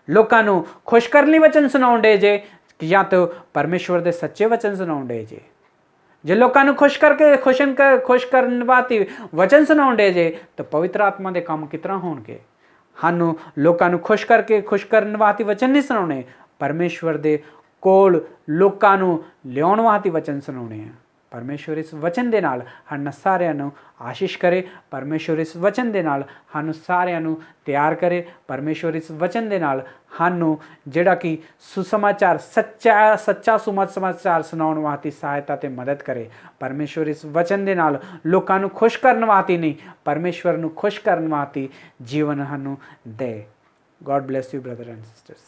लोकां नूं खुश करन लई वचन सुनाउण दे जे, या तो परमेश्वर के सच्चे वचन सुनाउण दे जे। जे लोकां नूं खुश करन वास्ते वचन सुनाउण दे जे, तो पवित्र आत्मा के काम किस तरह होणगे। सानू लोकां नूं खुश करन वास्ते वचन नहीं सुनाने, परमेश्वर दे कोल लोकां नूं लियाउण वास्ते वचन सुनाने हैं। परमेश्वर इस वचन दे नाल सानू सारिआं नूं आशीष करे, परमेश्वर इस वचन दे नाल सानू सारिआं नूं तैयार करे, परमेश्वर इस वचन दे नाल सानू जिहड़ा कि सुसमाचार सच्चा सुसमाचार सुनाउण वास्ते सहायता ते मदद करे। परमेश्वर इस वचन दे नाल लोकां नूं खुश करन वास्ते नहीं, परमेश्वर नूं खुश करन वास्ते जीवन सानू दे। God bless you brother and sisters.